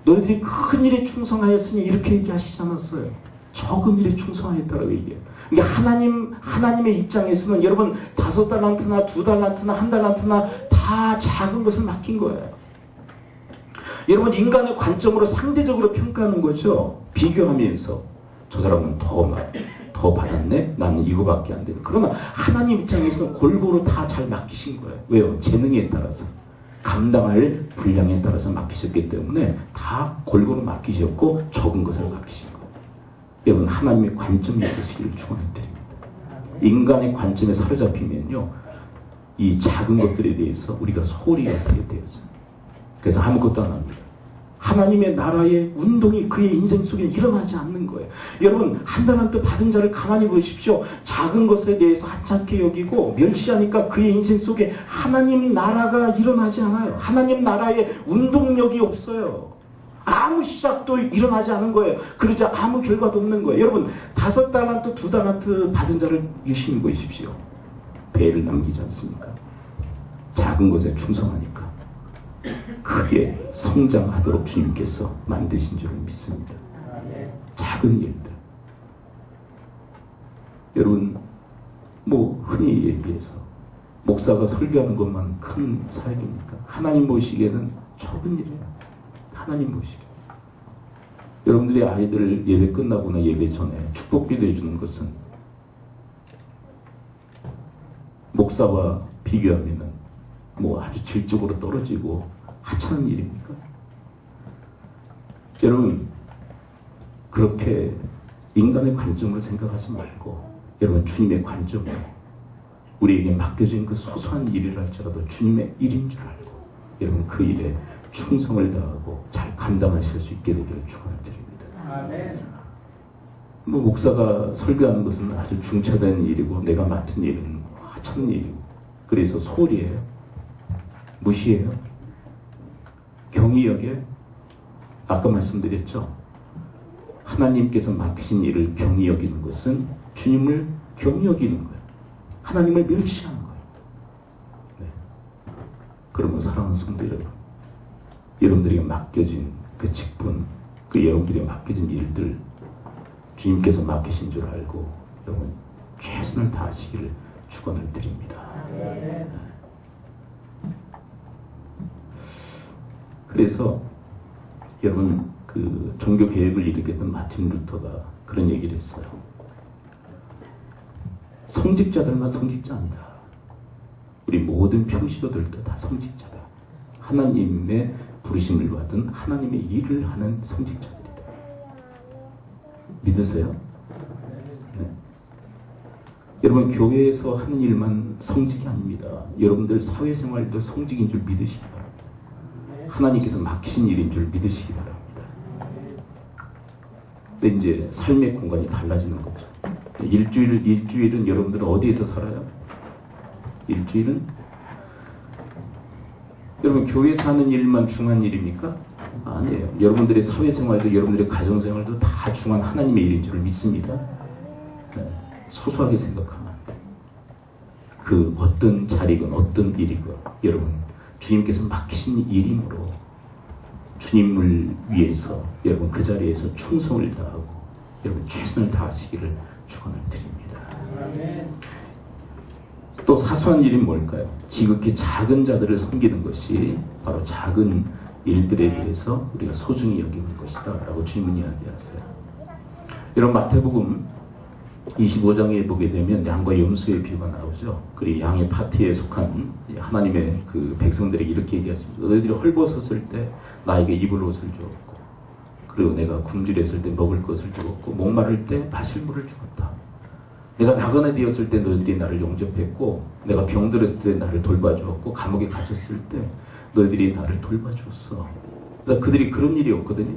너희들이 큰 일에 충성하였으니 이렇게 얘기하시지 않았어요. 적은 일에 충성하였다고 얘기해요. 그러니까 하나님의 입장에서는 여러분 5달란트나 2달란트나 1달란트나 다 작은 것을 맡긴 거예요. 여러분 인간의 관점으로 상대적으로 평가하는 거죠. 비교하면서 저 사람은 더 받았네? 나는 이거밖에 안 되네. 그러나 하나님 입장에서는 골고루 다 잘 맡기신 거예요. 왜요? 재능에 따라서 감당할 분량에 따라서 맡기셨기 때문에 다 골고루 맡기셨고 적은 것을 맡기신 거예요. 여러분 하나님의 관점이 있으시기를 축원드립니다. 인간의 관점에 사로잡히면요 이 작은 것들에 대해서 우리가 소홀히 여기게 되어서 그래서 아무것도 안 합니다. 하나님의 나라의 운동이 그의 인생 속에 일어나지 않는 거예요. 여러분 1달란트 받은 자를 가만히 보십시오. 작은 것에 대해서 하찮게 여기고 멸시하니까 그의 인생 속에 하나님 나라가 일어나지 않아요. 하나님 나라의 운동력이 없어요. 아무 시작도 일어나지 않은 거예요. 그러자 아무 결과도 없는 거예요. 여러분 5달란트, 2달란트 받은 자를 유심히 보십시오. 배를 남기지 않습니까? 작은 것에 충성하니까 크게 성장하도록 주님께서 만드신 줄을 믿습니다. 작은 일들. 여러분 흔히 얘기해서 목사가 설교하는 것만 큰 사역입니까? 하나님 보시기에는 적은 일이에요. 하나님 보시기에. 여러분들이 아이들 예배 끝나거나 예배 전에 축복기도 해주는 것은 목사와 비교하면 아주 질적으로 떨어지고 하찮은 일입니까? 여러분 그렇게 인간의 관점으로 생각하지 말고 여러분 주님의 관점으로 우리에게 맡겨진 그 소소한 일이라 할지라도 주님의 일인 줄 알고 여러분 그 일에 충성을 다하고 잘 감당하실 수 있게 되기를 축원드립니다. 뭐 목사가 설교하는 것은 아주 중차된 일이고 내가 맡은 일은 하찮은 일이고 그래서 소홀히해요. 무시해요. 경히 여겨요. 아까 말씀드렸죠. 하나님께서 맡기신 일을 경히 여기는 것은 주님을 경히 여기는 거예요. 하나님을 멸시하는 거예요. 네. 그러면 사랑하는 성도 여러분, 여러분들에게 맡겨진 그 직분, 그 여러분들에게 맡겨진 일들 주님께서 맡기신 줄 알고 여러분 최선을 다하시기를 축원을 드립니다. 그래서 여러분 그 종교 개혁을 일으켰던 마틴 루터가 그런 얘기를 했어요. 성직자들만 성직자 아니다. 우리 모든 평시도들도 다 성직자다. 하나님의 부르심을 받은 하나님의 일을 하는 성직자들이다. 믿으세요? 네. 여러분 교회에서 하는 일만 성직이 아닙니다. 여러분들 사회생활도 성직인 줄 믿으시기 바랍니다. 하나님께서 맡기신 일인 줄 믿으시기 바랍니다. 근데 이제 삶의 공간이 달라지는 거죠. 일주일은 여러분들은 어디에서 살아요? 일주일은? 여러분 교회에서 하는 일만 중요한 일입니까? 아니에요. 여러분들의 사회생활도 여러분들의 가정생활도 다 중요한 하나님의 일인 줄 믿습니다. 네. 소소하게 생각하면 안 돼요. 그 어떤 자리건 어떤 일이건 여러분 주님께서 맡기신 일이므로 주님을 위해서 여러분 그 자리에서 충성을 다하고 여러분 최선을 다하시기를 축원을 드립니다. 또 사소한 일이 뭘까요? 지극히 작은 자들을 섬기는 것이 바로 작은 일들에 대해서 우리가 소중히 여기는 것이다 라고 주님은 이야기하세요. 이런 마태복음 25장에 보게 되면 양과 염소의 비유가 나오죠. 그리고 양의 파티에 속한 하나님의 그 백성들에게 이렇게 얘기하십니다. 너희들이 헐벗었을 때 나에게 입을 옷을 주었고 그리고 내가 굶주렸을 때 먹을 것을 주었고 목마를 때 마실 물을 주었다. 내가 나그네 되었을 때 너희들이 나를 영접했고 내가 병들었을 때 나를 돌봐주었고 감옥에 갇혔을 때 너희들이 나를 돌봐주었어. 그러니까 그들이 그런 일이 없거든요.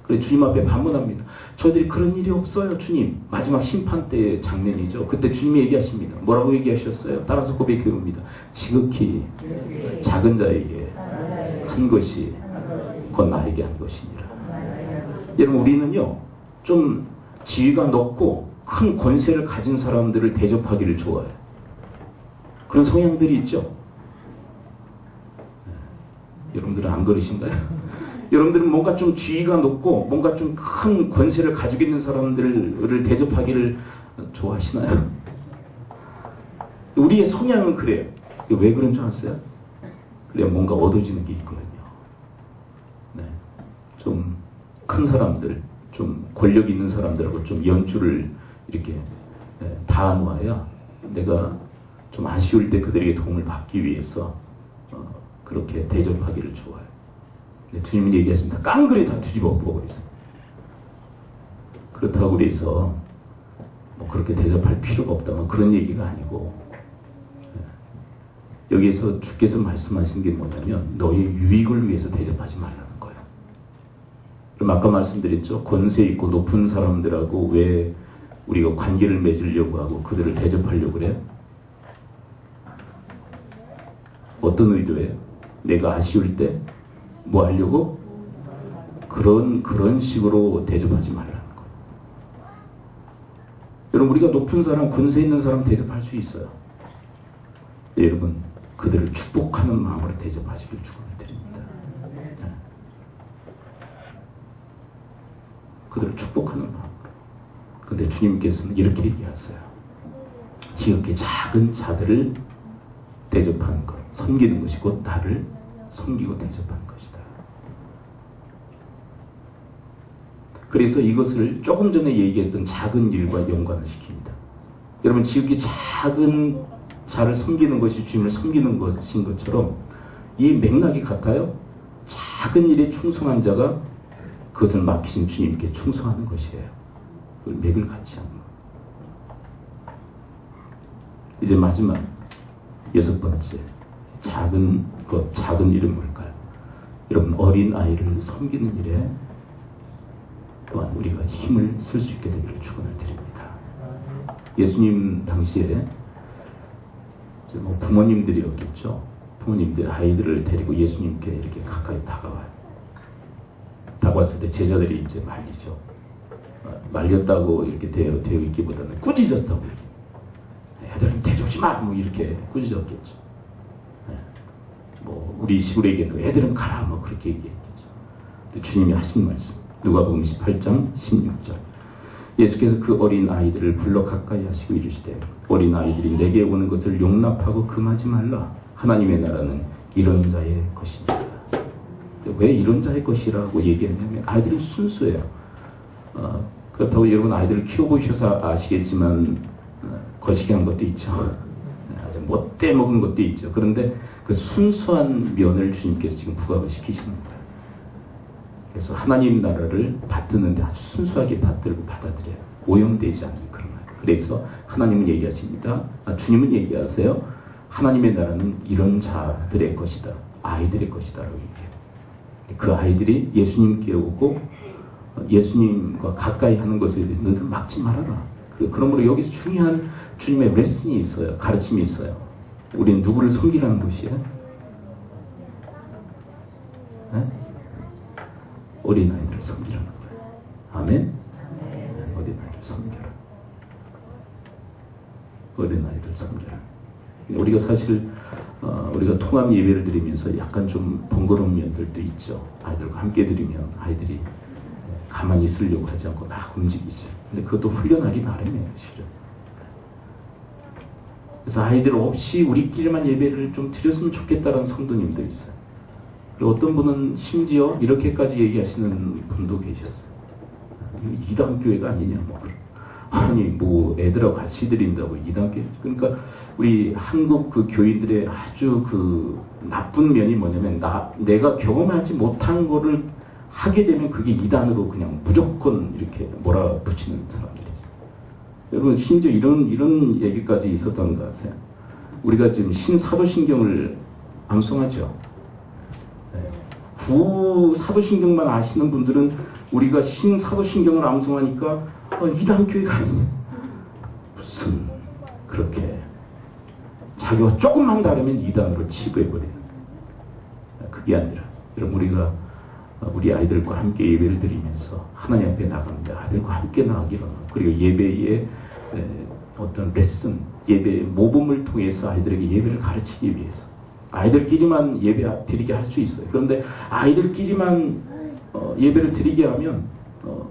그래 주님 앞에 반문합니다. 저희들이 그런 일이 없어요 주님. 마지막 심판 때의 장면이죠. 그때 주님이 얘기하십니다. 뭐라고 얘기하셨어요? 따라서 고백해 봅니다. 지극히 작은 자에게 한 것이 곧 나에게 한 것이니라. 여러분 우리는요 좀 지위가 높고 큰 권세를 가진 사람들을 대접하기를 좋아해요. 그런 성향들이 있죠. 여러분들은 안 그러신가요? 여러분들은 뭔가 좀 지위가 높고 뭔가 좀 큰 권세를 가지고 있는 사람들을 대접하기를 좋아하시나요? 우리의 성향은 그래요. 왜 그런 줄 아세요? 그래야 뭔가 얻어지는 게 있거든요. 네. 좀 큰 사람들, 좀 권력 있는 사람들하고 좀 연주를 이렇게 다 놓아야 내가 좀 아쉬울 때 그들에게 도움을 받기 위해서 그렇게 대접하기를 좋아해요. 주님이 얘기하십니다. 깡그리 다 뒤집어 엎어버리세요. 그렇다고 그래서 뭐 그렇게 대접할 필요가 없다면 그런 얘기가 아니고 여기에서 주께서 말씀하신 게 뭐냐면 너의 유익을 위해서 대접하지 말라는 거예요. 그럼 아까 말씀드렸죠. 권세 있고 높은 사람들하고 왜 우리가 관계를 맺으려고 하고 그들을 대접하려고 그래요? 어떤 의도예요? 내가 아쉬울 때 뭐 하려고? 그런 식으로 대접하지 말라는 거예요. 여러분 우리가 높은 사람, 권세 있는 사람 대접할 수 있어요. 네, 여러분 그들을 축복하는 마음으로 대접하시길 축원드립니다. 네. 그들을 축복하는 마음으로. 근데 주님께서는 이렇게 얘기하세요. 지극히 작은 자들을 대접하는 것, 섬기는 것이 곧 나를 섬기고 대접하는 것이다. 그래서 이것을 조금 전에 얘기했던 작은 일과 연관을 시킵니다. 여러분 지극히 작은 자를 섬기는 것이 주님을 섬기는 것인 것처럼 이 맥락이 같아요. 작은 일에 충성한 자가 그것을 맡기신 주님께 충성하는 것이에요. 그 맥을 같이 하는 것. 이제 마지막 6번째 작은 것, 작은 일은 뭘까요? 여러분, 어린 아이를 섬기는 일에 또한 우리가 힘을 쓸 수 있게 되기를 축원을 드립니다. 예수님 당시에 뭐 부모님들이었겠죠. 부모님들 아이들을 데리고 예수님께 이렇게 가까이 다가와요. 다가왔을 때 제자들이 이제 말리죠. 말렸다고 이렇게 되어 있기보다는 꾸짖었다고 이렇게. 애들은 데려오지 마! 뭐 이렇게 꾸짖었겠죠. 뭐 우리 식으로 얘기해도 애들은 가라! 뭐 그렇게 얘기했겠죠. 근데 주님이 하신 말씀, 누가복음 18장 16절. 예수께서 그 어린 아이들을 불러 가까이 하시고 이르시되 어린 아이들이 내게 오는 것을 용납하고 금하지 말라. 하나님의 나라는 이런 자의 것이니라. 왜 이런 자의 것이라고 얘기하냐면 아이들은 순수해요. 그렇다고 여러분 아이들을 키워보셔서 아시겠지만 거시기한 것도 있죠. 아주 못돼 먹은 것도 있죠. 그런데 그 순수한 면을 주님께서 지금 부각을 시키시는 거예요. 그래서 하나님 나라를 받드는데 아주 순수하게 받들고 받아들여요. 오염되지 않는 그런 말. 그래서 하나님은 얘기하십니다. 주님은 얘기하세요. 하나님의 나라는 이런 자들의 것이다. 아이들의 것이다. 라고 얘기해요. 그 아이들이 예수님께 오고 예수님과 가까이 하는 것에 너희들 막지 말아라. 그러므로 여기서 중요한 주님의 레슨이 있어요. 가르침이 있어요. 우리는 누구를 섬기라는 것이에요? 네? 어린아이들을 섬기라는 거예요. 아멘? 어린아이를 섬겨라. 어린아이를 섬겨라. 우리가 사실 우리가 통합 예배를 드리면서 약간 좀 번거로운 면들도 있죠. 아이들과 함께 드리면 아이들이 가만히 있으려고 하지 않고 막 움직이죠. 근데 그것도 훈련하기 나름이에요, 실은. 그래서 아이들 없이 우리끼리만 예배를 좀 드렸으면 좋겠다는 성도님들이 있어요. 그리고 어떤 분은 심지어 이렇게까지 얘기하시는 분도 계셨어요. 이단교회가 아니냐, 뭐. 아니, 뭐, 애들하고 같이 드린다고 이단교회. 그러니까, 우리 한국 그 교인들의 아주 그 나쁜 면이 뭐냐면, 내가 경험하지 못한 거를 하게 되면 그게 이단으로 그냥 무조건 이렇게 몰아붙이는 사람들이 있어요. 여러분, 심지어 이런 얘기까지 있었던 거 아세요? 우리가 지금 신사도신경을 암송하죠. 구사도신경만 아시는 분들은 우리가 신사도신경을 암송하니까 이단교회가 아니에요. 무슨 그렇게 자기가 조금만 다르면 이단으로 치부해버리는. 그게 아니라 여러분 우리가 우리 아이들과 함께 예배를 드리면서 하나님 앞에 나갑니다. 아이들과 함께 나가기로 그리고 예배의 어떤 레슨, 예배의 모범을 통해서 아이들에게 예배를 가르치기 위해서 아이들끼리만 예배 드리게 할 수 있어요. 그런데 아이들끼리만 예배를 드리게 하면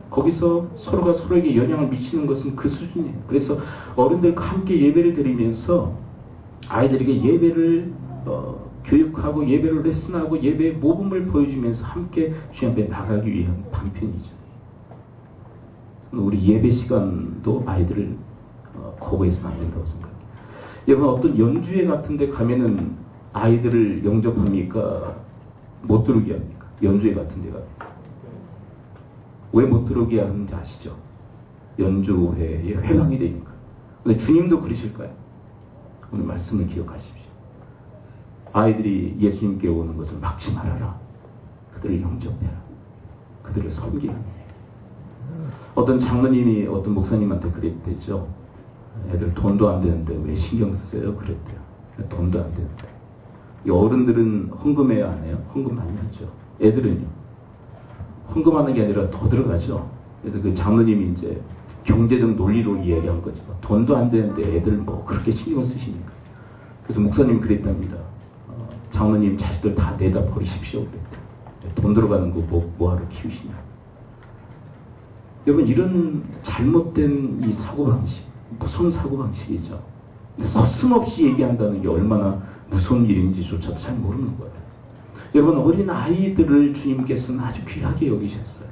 거기서 서로가 서로에게 영향을 미치는 것은 그 수준이에요. 그래서 어른들과 함께 예배를 드리면서 아이들에게 예배를 교육하고 예배를 레슨하고 예배의 모범을 보여주면서 함께 주님 앞에 나가기 위한 방편이죠. 우리 예배 시간도 아이들을 거부해서는 안 된다고 생각해요. 여러분 어떤 연주회 같은 데 가면은 아이들을 영접합니까? 못 들어오게 합니까? 연주회 같은 데 가면. 왜 못 들어오게 하는지 아시죠? 연주회에 회방이 되니까. 근데 주님도 그러실까요? 오늘 말씀을 기억하십시오. 아이들이 예수님께 오는 것을 막지 말아라. 그들을 영접해라. 그들을 섬기라. 어떤 장로님이 어떤 목사님한테 그랬대죠. 애들 돈도 안 되는데 왜 신경 쓰세요? 그랬대요. 돈도 안 되는데. 어른들은 헌금해야 하네요. 헌금 많이 하죠. 애들은요. 헌금하는 게 아니라 더 들어가죠. 그래서 그 장로님이 이제 경제적 논리로 이야기한 거죠. 돈도 안 되는데 애들 뭐 그렇게 신경 쓰시니까. 그래서 목사님이 그랬답니다. 장로님 자식들 다 내다 버리십시오. 그랬대요. 돈 들어가는 거 뭐하러 키우시냐. 여러분 이런 잘못된 이 사고방식, 무서운 사고방식이죠. 서슴없이 얘기한다는 게 얼마나 무서운 일인지조차도 잘 모르는 거예요. 여러분 어린 아이들을 주님께서는 아주 귀하게 여기셨어요.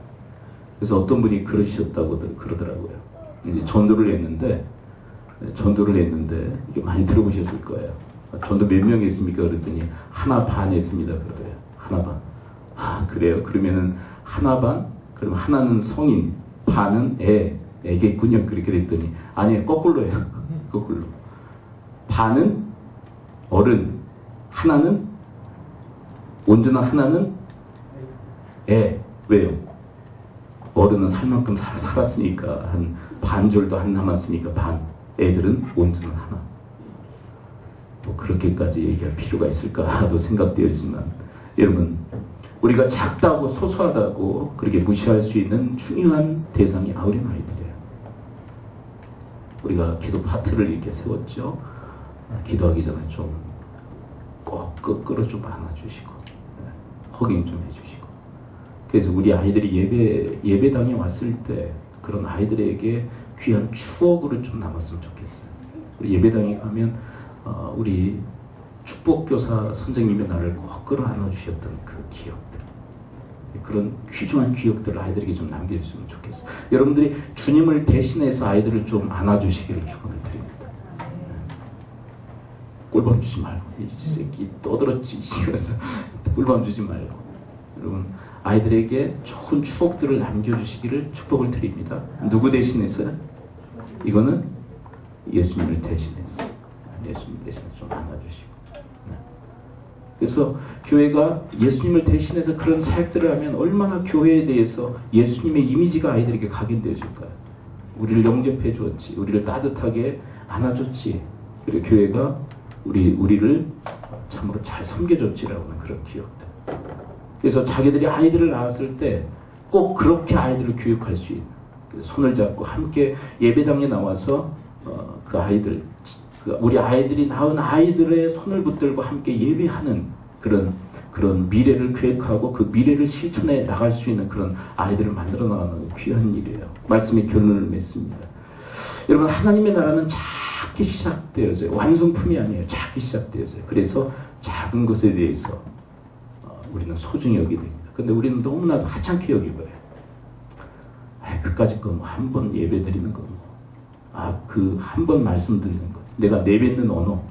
그래서 어떤 분이 그러셨다고 그러더라고요. 이제 전도를 했는데 이게 많이 들어보셨을 거예요. 전도 몇 명 했습니까? 그랬더니 하나 반 했습니다. 그래요. 하나 반. 아 그래요? 그러면은 하나 반? 그럼 하나는 성인, 반은 애겠군요. 그렇게 됐더니 아니에요. 거꾸로예요. 거꾸로. 반은 어른, 하나는 온전한 하나는 왜요? 어른은 살 만큼 살았으니까 한 반절도 안 남았으니까 반. 애들은 온전한 하나. 뭐 그렇게까지 얘기할 필요가 있을까도 생각되어지만 여러분 우리가 작다고 소소하다고 그렇게 무시할 수 있는 중요한 대상이 어린 아이들이에요. 우리가 기도 파트를 이렇게 세웠죠. 기도하기 전에 좀 꼭 거꾸로 좀 안아주시고 허깅 좀 해주시고 그래서 우리 아이들이 예배당에 왔을 때 그런 아이들에게 귀한 추억으로 좀 남았으면 좋겠어요. 예배당에 가면 우리 축복교사 선생님의 나를 꼭 끌어안아주셨던 그 기억들 그런 귀중한 기억들을 아이들에게 좀 남겨주시면 좋겠어요. 여러분들이 주님을 대신해서 아이들을 좀 안아주시기를 축원을 드립니다. 꿀밤 주지 말고 이 새끼 떠들었지 이러면서 꿀밤 주지 말고 여러분 아이들에게 좋은 추억들을 남겨주시기를 축복을 드립니다. 누구 대신해서요? 이거는 예수님을 대신해서 예수님 대신해서 좀 안아주시고 그래서 교회가 예수님을 대신해서 그런 사역들을 하면 얼마나 교회에 대해서 예수님의 이미지가 아이들에게 각인되어질까요? 우리를 영접해 주었지 우리를 따뜻하게 안아줬지 그리고 교회가 우리를 참으로 잘 섬겨줬지라고 하는 그런 기억들 그래서 자기들이 아이들을 낳았을 때 꼭 그렇게 아이들을 교육할 수 있는 손을 잡고 함께 예배당에 나와서 그 아이들 우리 아이들이 낳은 아이들의 손을 붙들고 함께 예배하는 그런 미래를 계획하고 그 미래를 실천해 나갈 수 있는 그런 아이들을 만들어 나가는 귀한 일이에요. 말씀의 결론을 맺습니다. 여러분 하나님의 나라는 작게 시작되어져요. 완성품이 아니에요. 작게 시작되어져요. 그래서 작은 것에 대해서 우리는 소중히 여기게 됩니다. 근데 우리는 너무나도 하찮게 여기버려요. 그까짓 거 뭐 한 번 예배 드리는 거 그 한 번 말씀 드리는 거 내가 내뱉는 언어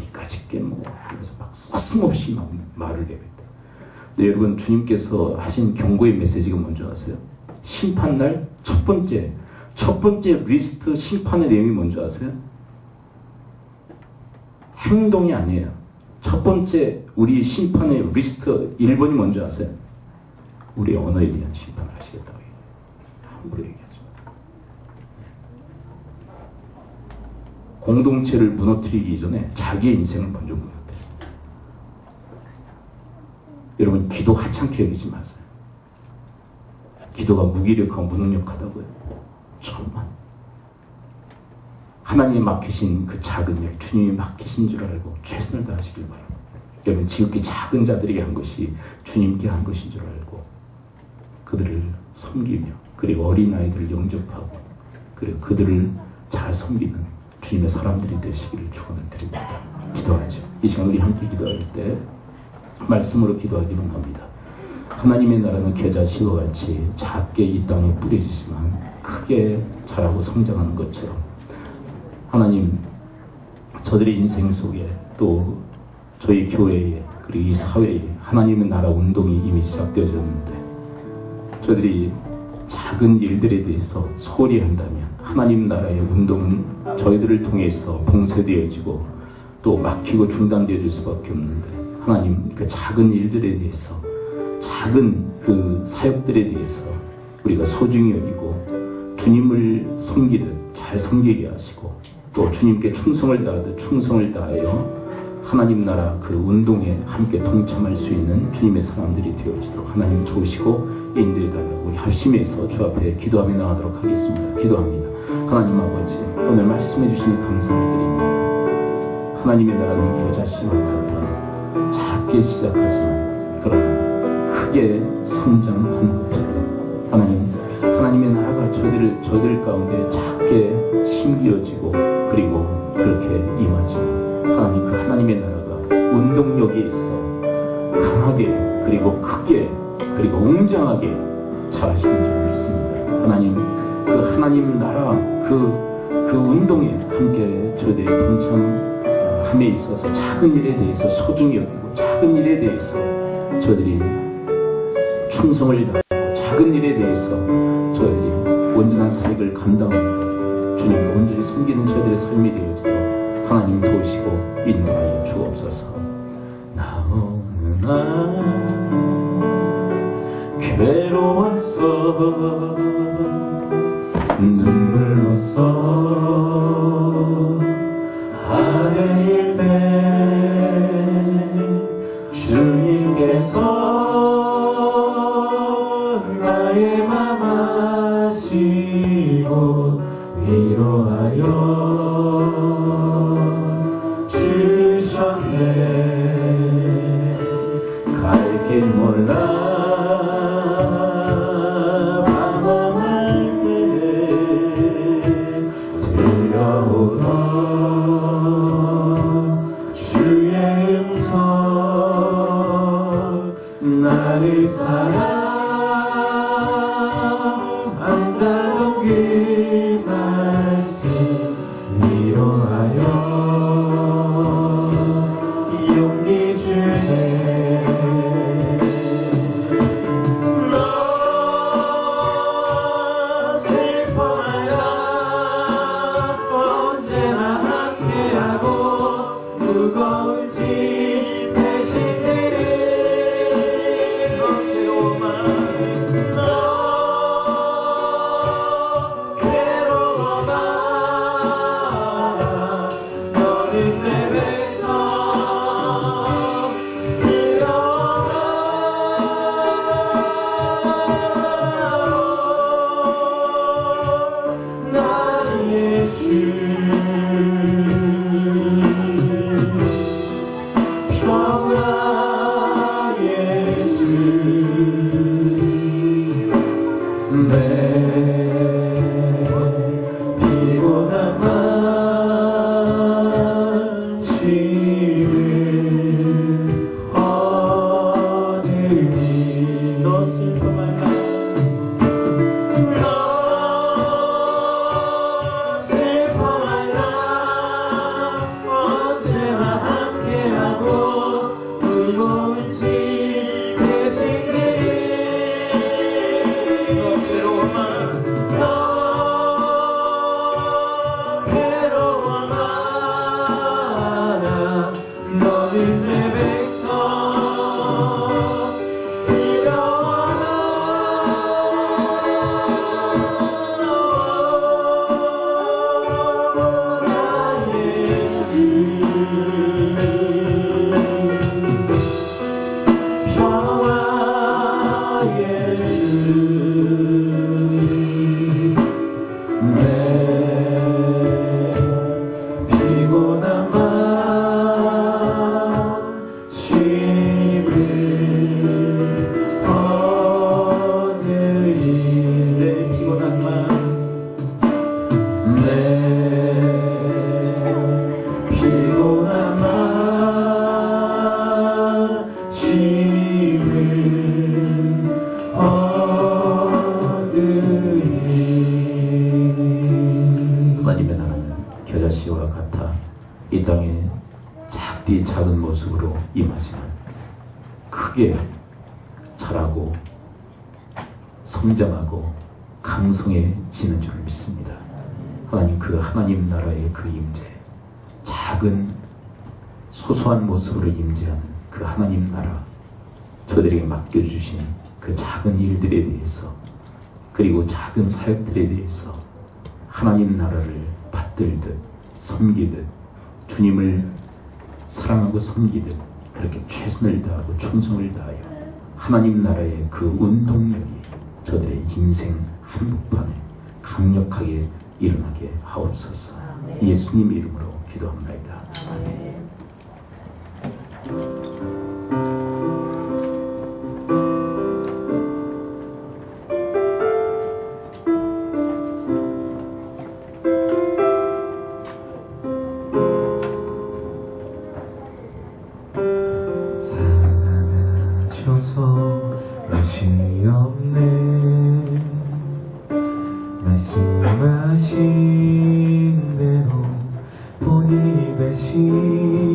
이까짓 게 뭐 그래서 막 서슴없이 막 말을 내뱉다. 근데 여러분 주님께서 하신 경고의 메시지가 뭔지 아세요? 심판날 첫 번째 리스트 심판의 내용이 뭔지 아세요? 행동이 아니에요. 첫 번째 우리 심판의 리스트 1번이 뭔지 아세요? 우리 언어에 대한 심판을 하시겠다고 얘기해요. 함부로 얘기하지 마. 공동체를 무너뜨리기 전에 자기의 인생을 먼저 무너뜨려요. 여러분 기도 하찮게 여기지 마세요. 기도가 무기력하고 무능력하다고요? 정말 하나님이 맡기신 그 작은 일 주님이 맡기신 줄 알고 최선을 다하시길 바랍니다. 여러분 지극히 작은 자들에게 한 것이 주님께 한 것인 줄 알고 그들을 섬기며 그리고 어린아이들을 영접하고 그리고 그들을 잘 섬기는 주님의 사람들이 되시기를 축원을 드립니다. 기도하죠. 이 시간 우리 함께 기도할 때 말씀으로 기도하기를 합니다. 하나님의 나라는 겨자씨와 같이 작게 이 땅에 뿌려지지만 크게 자라고 성장하는 것처럼 하나님 저들의 인생 속에 또 저희 교회에 그리고 이 사회에 하나님의 나라 운동이 이미 시작되어졌는데 저들이 작은 일들에 대해서 소홀히 한다면 하나님 나라의 운동은 저희들을 통해서 봉쇄되어지고 또 막히고 중단되어질 수밖에 없는데 하나님 그 작은 일들에 대해서 작은 그 사역들에 대해서 우리가 소중히 여기고 주님을 섬기듯 잘 섬기게 하시고 또 주님께 충성을 다하듯 충성을 다하여 하나님 나라 그 운동에 함께 동참할 수 있는 주님의 사람들이 되어지도록 하나님 좋으시고 인도해달라고 우리 열심히 해서 주 앞에 기도하며 나가도록 하겠습니다. 기도합니다. 하나님 아버지 오늘 말씀해 주시니 감사를 드립니다. 하나님의 나라는 겨자씨와 같다. 작게 시작하지만 그러나 크게 성장하는 것처럼 하나님의 나라가 저들 가운데 작게 심겨지고 그리고 그렇게 임하지만 하나님 그 하나님의 나라가 운동력에 있어 강하게 그리고 크게 그리고 웅장하게 잘하시는 줄 믿습니다. 하나님 그 하나님 나라 그 운동에 함께 저희들이 동참함에 있어서 작은 일에 대해서 소중히 여기고 작은 일에 대해서 저희들이 충성을 다하고 작은 일에 대해서 저희들이 온전한 사역을 감당하고 주님을 온전히 섬기는 저희들의 삶이 되어서 하나님 도우시고 인도하여 주옵소서. 나오는 괴로워서 눈물로써 하늘일 때 주님께서 나의 맘 아시고 위로하여 주셨네. 갈 길 몰라 방황할 때 들려오던 주의 음성 나를 사랑한다는 그 말씀 위로하여 용기 주네. 너 슬퍼하여 언제나 함께하고 무거운 짐 대신 지를 너 괴로워만 너 괴로워만 너는 내 백성 나의 주 평화의 주 내 피곤한 마음을 얻으니 너 슬퍼 말라 언제나 함께하고 무거운 짐 대신 너 괴로워만 너 괴로워만 너는 내 백성 피곤한 마음을 얻으리 내 피곤한 마음 내 피곤한 마음을 얻으리. 하나님의 나라는 겨자씨와 같아 이 땅에 작디 작은 모습으로 임하지만 크게 자라고 성장하고 강성해지는 줄 믿습니다. 하나님 그 하나님 나라의 그 임재 작은 소소한 모습으로 임재하는 그 하나님 나라 저들에게 맡겨주신 그 작은 일들에 대해서 그리고 작은 사역들에 대해서 하나님 나라를 받들듯 섬기듯 주님을 사랑하고 섬기듯 그렇게 최선을 다하고 충성을 다하여 하나님 나라의 그 운동력이 저들의 인생 한복판에 강력하게 일어나게 하옵소서. 예수님 이름으로 기도합니다. 아멘. 맛이 없네 말씀하신 대로 본인이 되신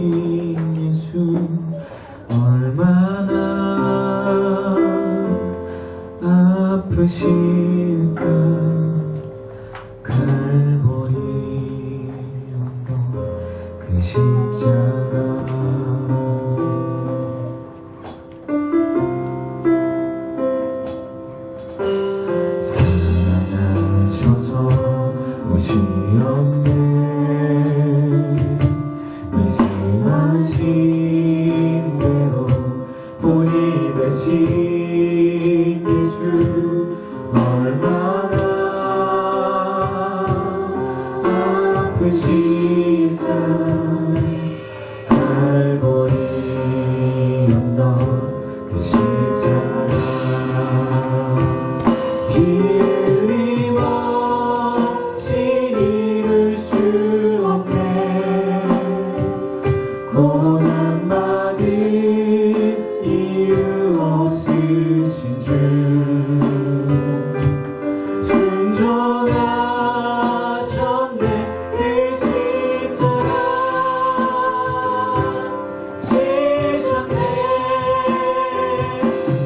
주였네 말씀하신 대로 본이 되신 예수 얼마나 아프실까 갈보리 언덕 그 십자가 피 흘림없이 이룰 수 없네 고난 받을 이유 없으신 주 순종하셨네 그 십자가 지셨네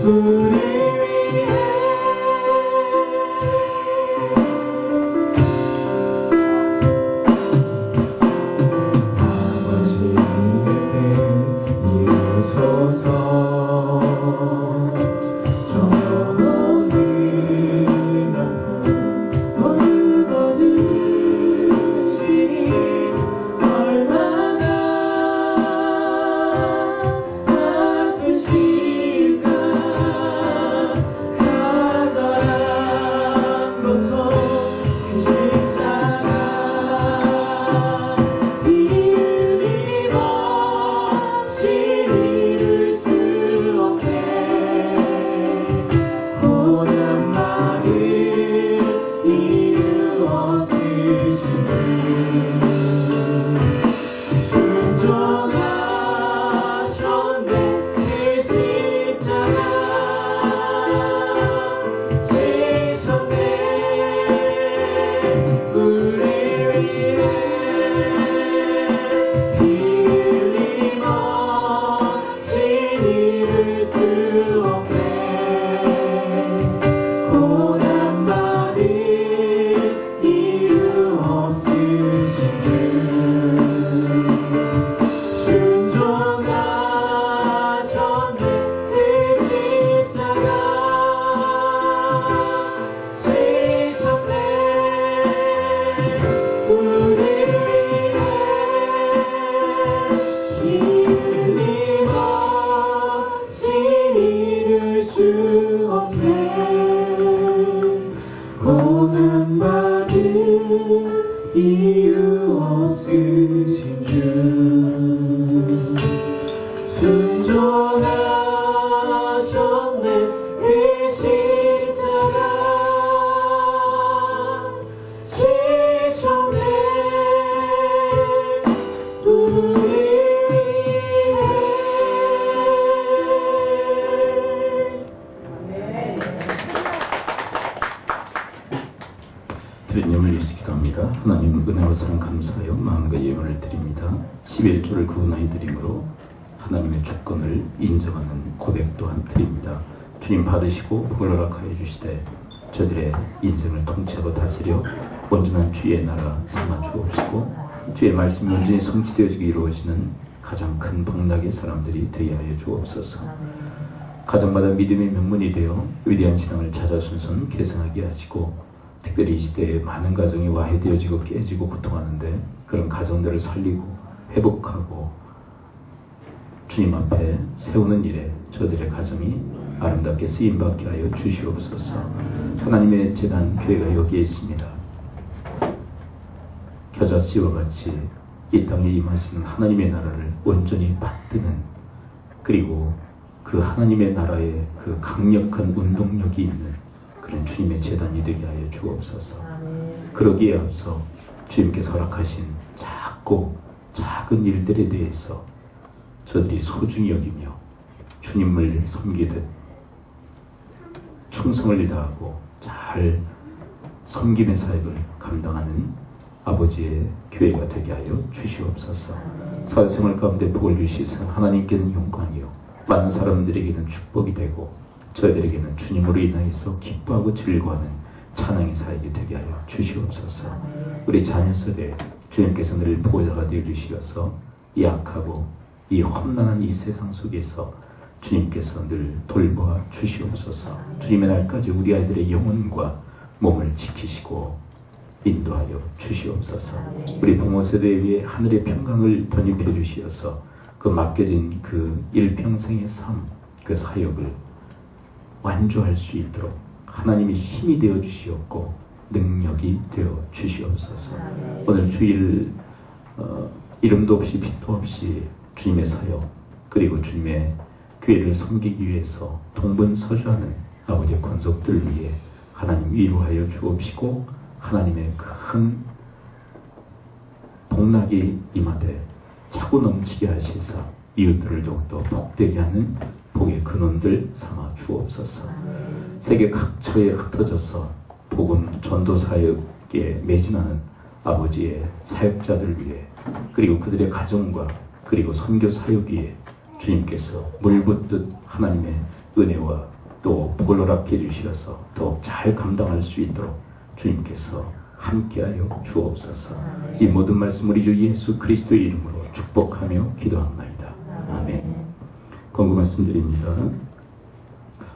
우리 위해 아버지에게 이루소서 저 모든 아픔 돌봐주시니 얼마나 아프실까 가져란 고통 그 십자가 피 흘림없이 이룰 수 없네 고난 받을 이유 없으신 주 순종하셨네 그 십자가 지셨네 우리 위해 피 흘림없이 이룰 수 없네 고난 받을 이유 없으신 주 순종하셨네 그 십자가 지셨네 우리 위해 피 흘림없이 이룰 수 없네 고난 받을 이유 없으신 주 순종하셨네 그 십자가 지셨네 우리 드린 예물을 예수 기도합니다. 하나님 은혜와 사랑 감사하여 마음과 예물을 드립니다. 11조를 구원하여 드림으로 하나님의 주권을 인정하는 고백 또한 드립니다. 주님 받으시고 복을 허락하여 주시되 저들의 인생을 통치하고 다스려 온전한 주의 나라 삼아 주옵시고 주의 말씀이 온전히 성취되어지게 이루어지는 가장 큰 복락의 사람들이 되게 하여 주옵소서. 가정마다 믿음의 명문이 되어 위대한 신앙을 찾아 순선 계승하게 하시고 특별히 이 시대에 많은 가정이 와해되어지고 깨지고 고통하는데 그런 가정들을 살리고 회복하고 주님 앞에 세우는 일에 저들의 가정이 아름답게 쓰임받게 하여 주시옵소서. 하나님의 제단 교회가 여기에 있습니다. 겨자씨와 같이 이 땅에 임하시는 하나님의 나라를 온전히 받드는 그리고 그 하나님의 나라의 그 강력한 운동력이 있는 그런 주님의 제단이 되게 하여 주옵소서. 그러기에 앞서 주님께서 허락하신 작고 작은 일들에 대해서 저들이 소중히 여기며 주님을 섬기듯 충성을 다하고 잘 섬김의 사역을 감당하는 아버지의 교회가 되게 하여 주시옵소서. 사회생활 가운데 복을 주시사 하나님께는 영광이요 많은 사람들에게는 축복이 되고 저희들에게는 주님으로 인하여서 기뻐하고 즐거워하는 찬양의 사역이 되게 하여 주시옵소서. 우리 자녀 세대에 주님께서 늘 보호자가 되어 주시어서 약하고 이 험난한 이 세상 속에서 주님께서 늘 돌보아 주시옵소서. 주님의 날까지 우리 아이들의 영혼과 몸을 지키시고 인도하여 주시옵소서. 우리 부모 세대 위에 하늘의 평강을 덧입혀 주시어서 그 맡겨진 그 일평생의 삶, 그 사역을 완주할 수 있도록 하나님이 힘이 되어 주시옵고 능력이 되어 주시옵소서. 오늘 주일 이름도 없이 빛도 없이 주님의 사역 그리고 주님의 교회를 섬기기 위해서 동분서주하는 아버지의 권속들 위해 하나님 위로하여 주옵시고 하나님의 큰 복락이 임하되 차고 넘치게 하시사 이웃들을 더욱더 복되게 하는 복의 근원들 삼아 주옵소서. 세계 각처에 흩어져서 복음 전도 사역에 매진하는 아버지의 사역자들 위해 그리고 그들의 가정과 그리고 선교 사역 위에 주님께서 물붓듯 하나님의 은혜와 또 복을 허락해 주시어서 더욱 잘 감당할 수 있도록 주님께서 함께하여 주옵소서. 이 모든 말씀 우리 주 예수 그리스도의 이름으로 축복하며 기도합니다. 아멘. 권고 말씀드립니다.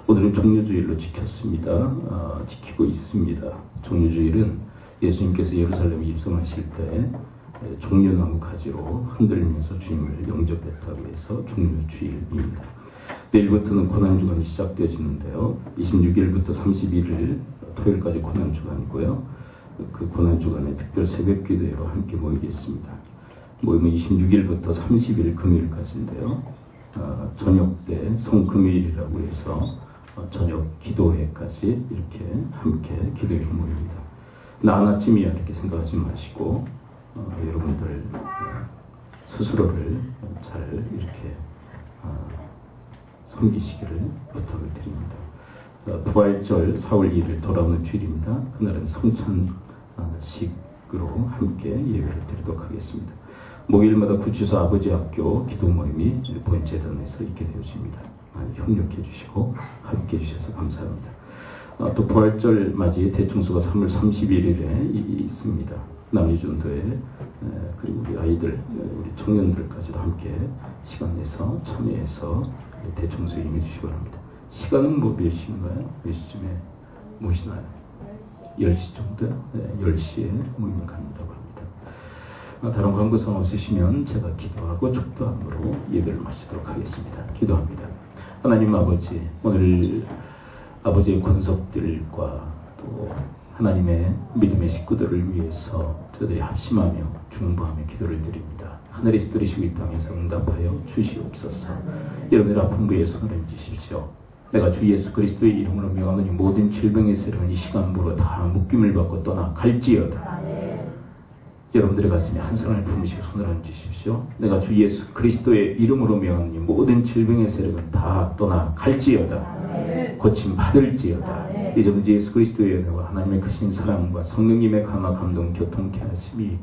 오늘은 종료주일로 지키고 있습니다. 종료주일은 예수님께서 예루살렘에 입성하실 때 종려나무 가지로 흔들면서 주님을 영접했다고 해서 종료주일입니다. 내일부터는 고난주간이 시작되어지는데요. 26일부터 31일 토요일까지 고난주간이고요. 그 고난주간에 특별 새벽기도회로 함께 모이겠습니다. 모임은 26일부터 30일 금요일까지인데요. 저녁 때 성금요일이라고 해서 저녁 기도회까지 이렇게 함께 기도회로 모입니다. 나 하나쯤이야 이렇게 생각하지 마시고 여러분들 스스로를 잘 이렇게 섬기시기를 부탁을 드립니다. 부활절 4월 1일 돌아오는 주일입니다. 그날은 성찬식으로 함께 예배를 드리도록 하겠습니다. 목요일마다 구치소 아버지 학교 기도 모임이 본재단에서 있게 되어집니다. 많이 협력해 주시고 함께 해주셔서 감사합니다. 또 부활절 맞이에 대청소가 3월 31일에 있습니다. 남이전도에 그리고 우리 아이들, 우리 청년들까지도 함께 시간 내서 참여해서 대청소에 임해주시기 바랍니다. 시간은 뭐 몇 시인가요? 몇 시쯤에 모시나요? 10시 정도요? 네, 10시에 모임을 갖는다고 합니다. 다른 광고성 없으시면 제가 기도하고 축도함으로 예배를 마치도록 하겠습니다. 기도합니다. 하나님 아버지, 오늘 아버지의 권속들과 또 하나님의 믿음의 식구들을 위해서 저들이 합심하며 중보하며 기도를 드립니다. 하늘에서 들으시고 이 땅에서 응답하여 주시옵소서. 여러분들 아픈 부에 손을 얹으십시오. 내가 주 예수 그리스도의 이름으로 명하노니 모든 질병의 세력은 이 시간부로 다 묶임을 받고 떠나 갈지어다. 여러분들의 가슴에 한 사람을 품으시고 손을 얹으십시오. 내가 주 예수 그리스도의 이름으로 명하노니 모든 질병의 세력은 다 떠나 갈지어다. 고침 받을지어다. 이제부터 예수 그리스도의 은혜와 하나님의 크신 사랑과 성령님의 감화 감동 교통케 하심이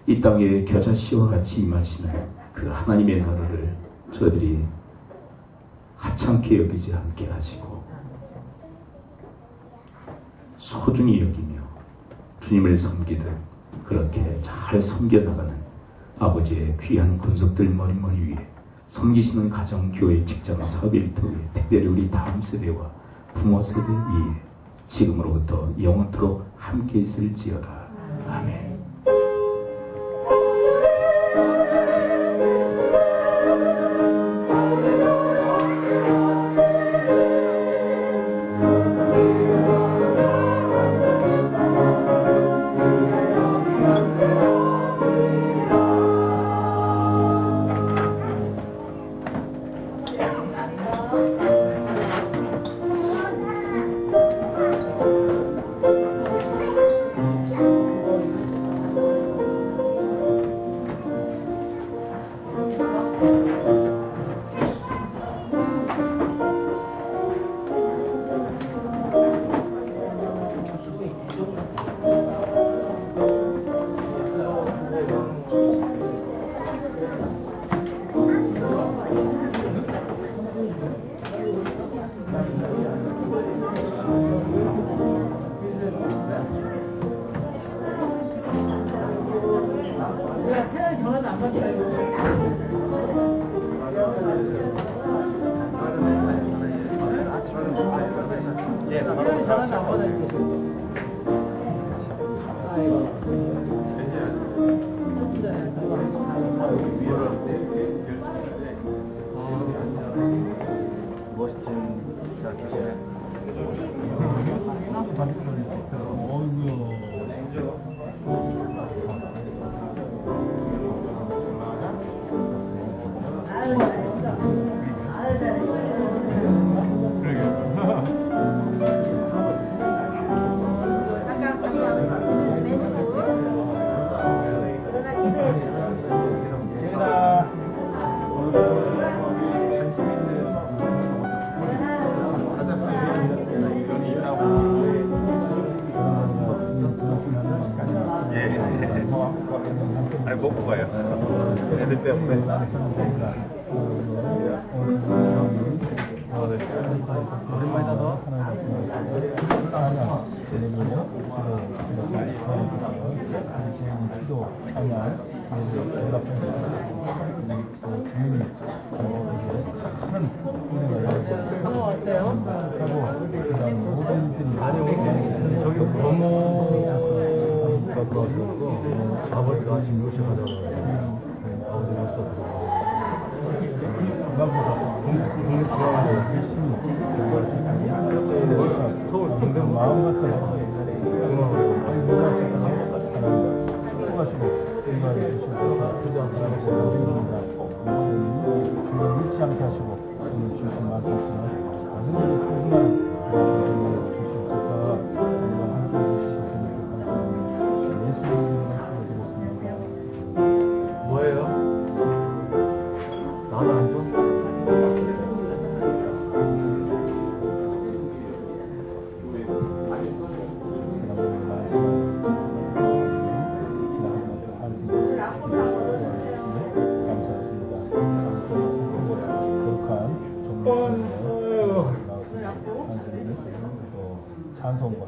이 땅에 겨자씨와 같이 임하시는 그 하나님의 나라를 저희들이 하찮게 여기지 않게 하시고 소중히 여기며 주님을 섬기듯 그렇게 잘 섬겨나가는 아버지의 귀한 권속들 머리머리 위에 섬기시는 가정, 교회, 직장, 사업 일터 위에 특별히 우리 다음 세대와 부모 세대 위에 지금으로부터 영원토록 함께 있을지어다. 아멘. 먹고 가요. 애들 때문에. 저기 고모가 들어왔고 아버지가 지금 요새 가자고 아버지가 왔었고 서울 동대문 마음 같은 잃지 않게 하시고 오늘 주신 말씀을 아주 소중한 뭐예요? 나는 안 줘? 찬송과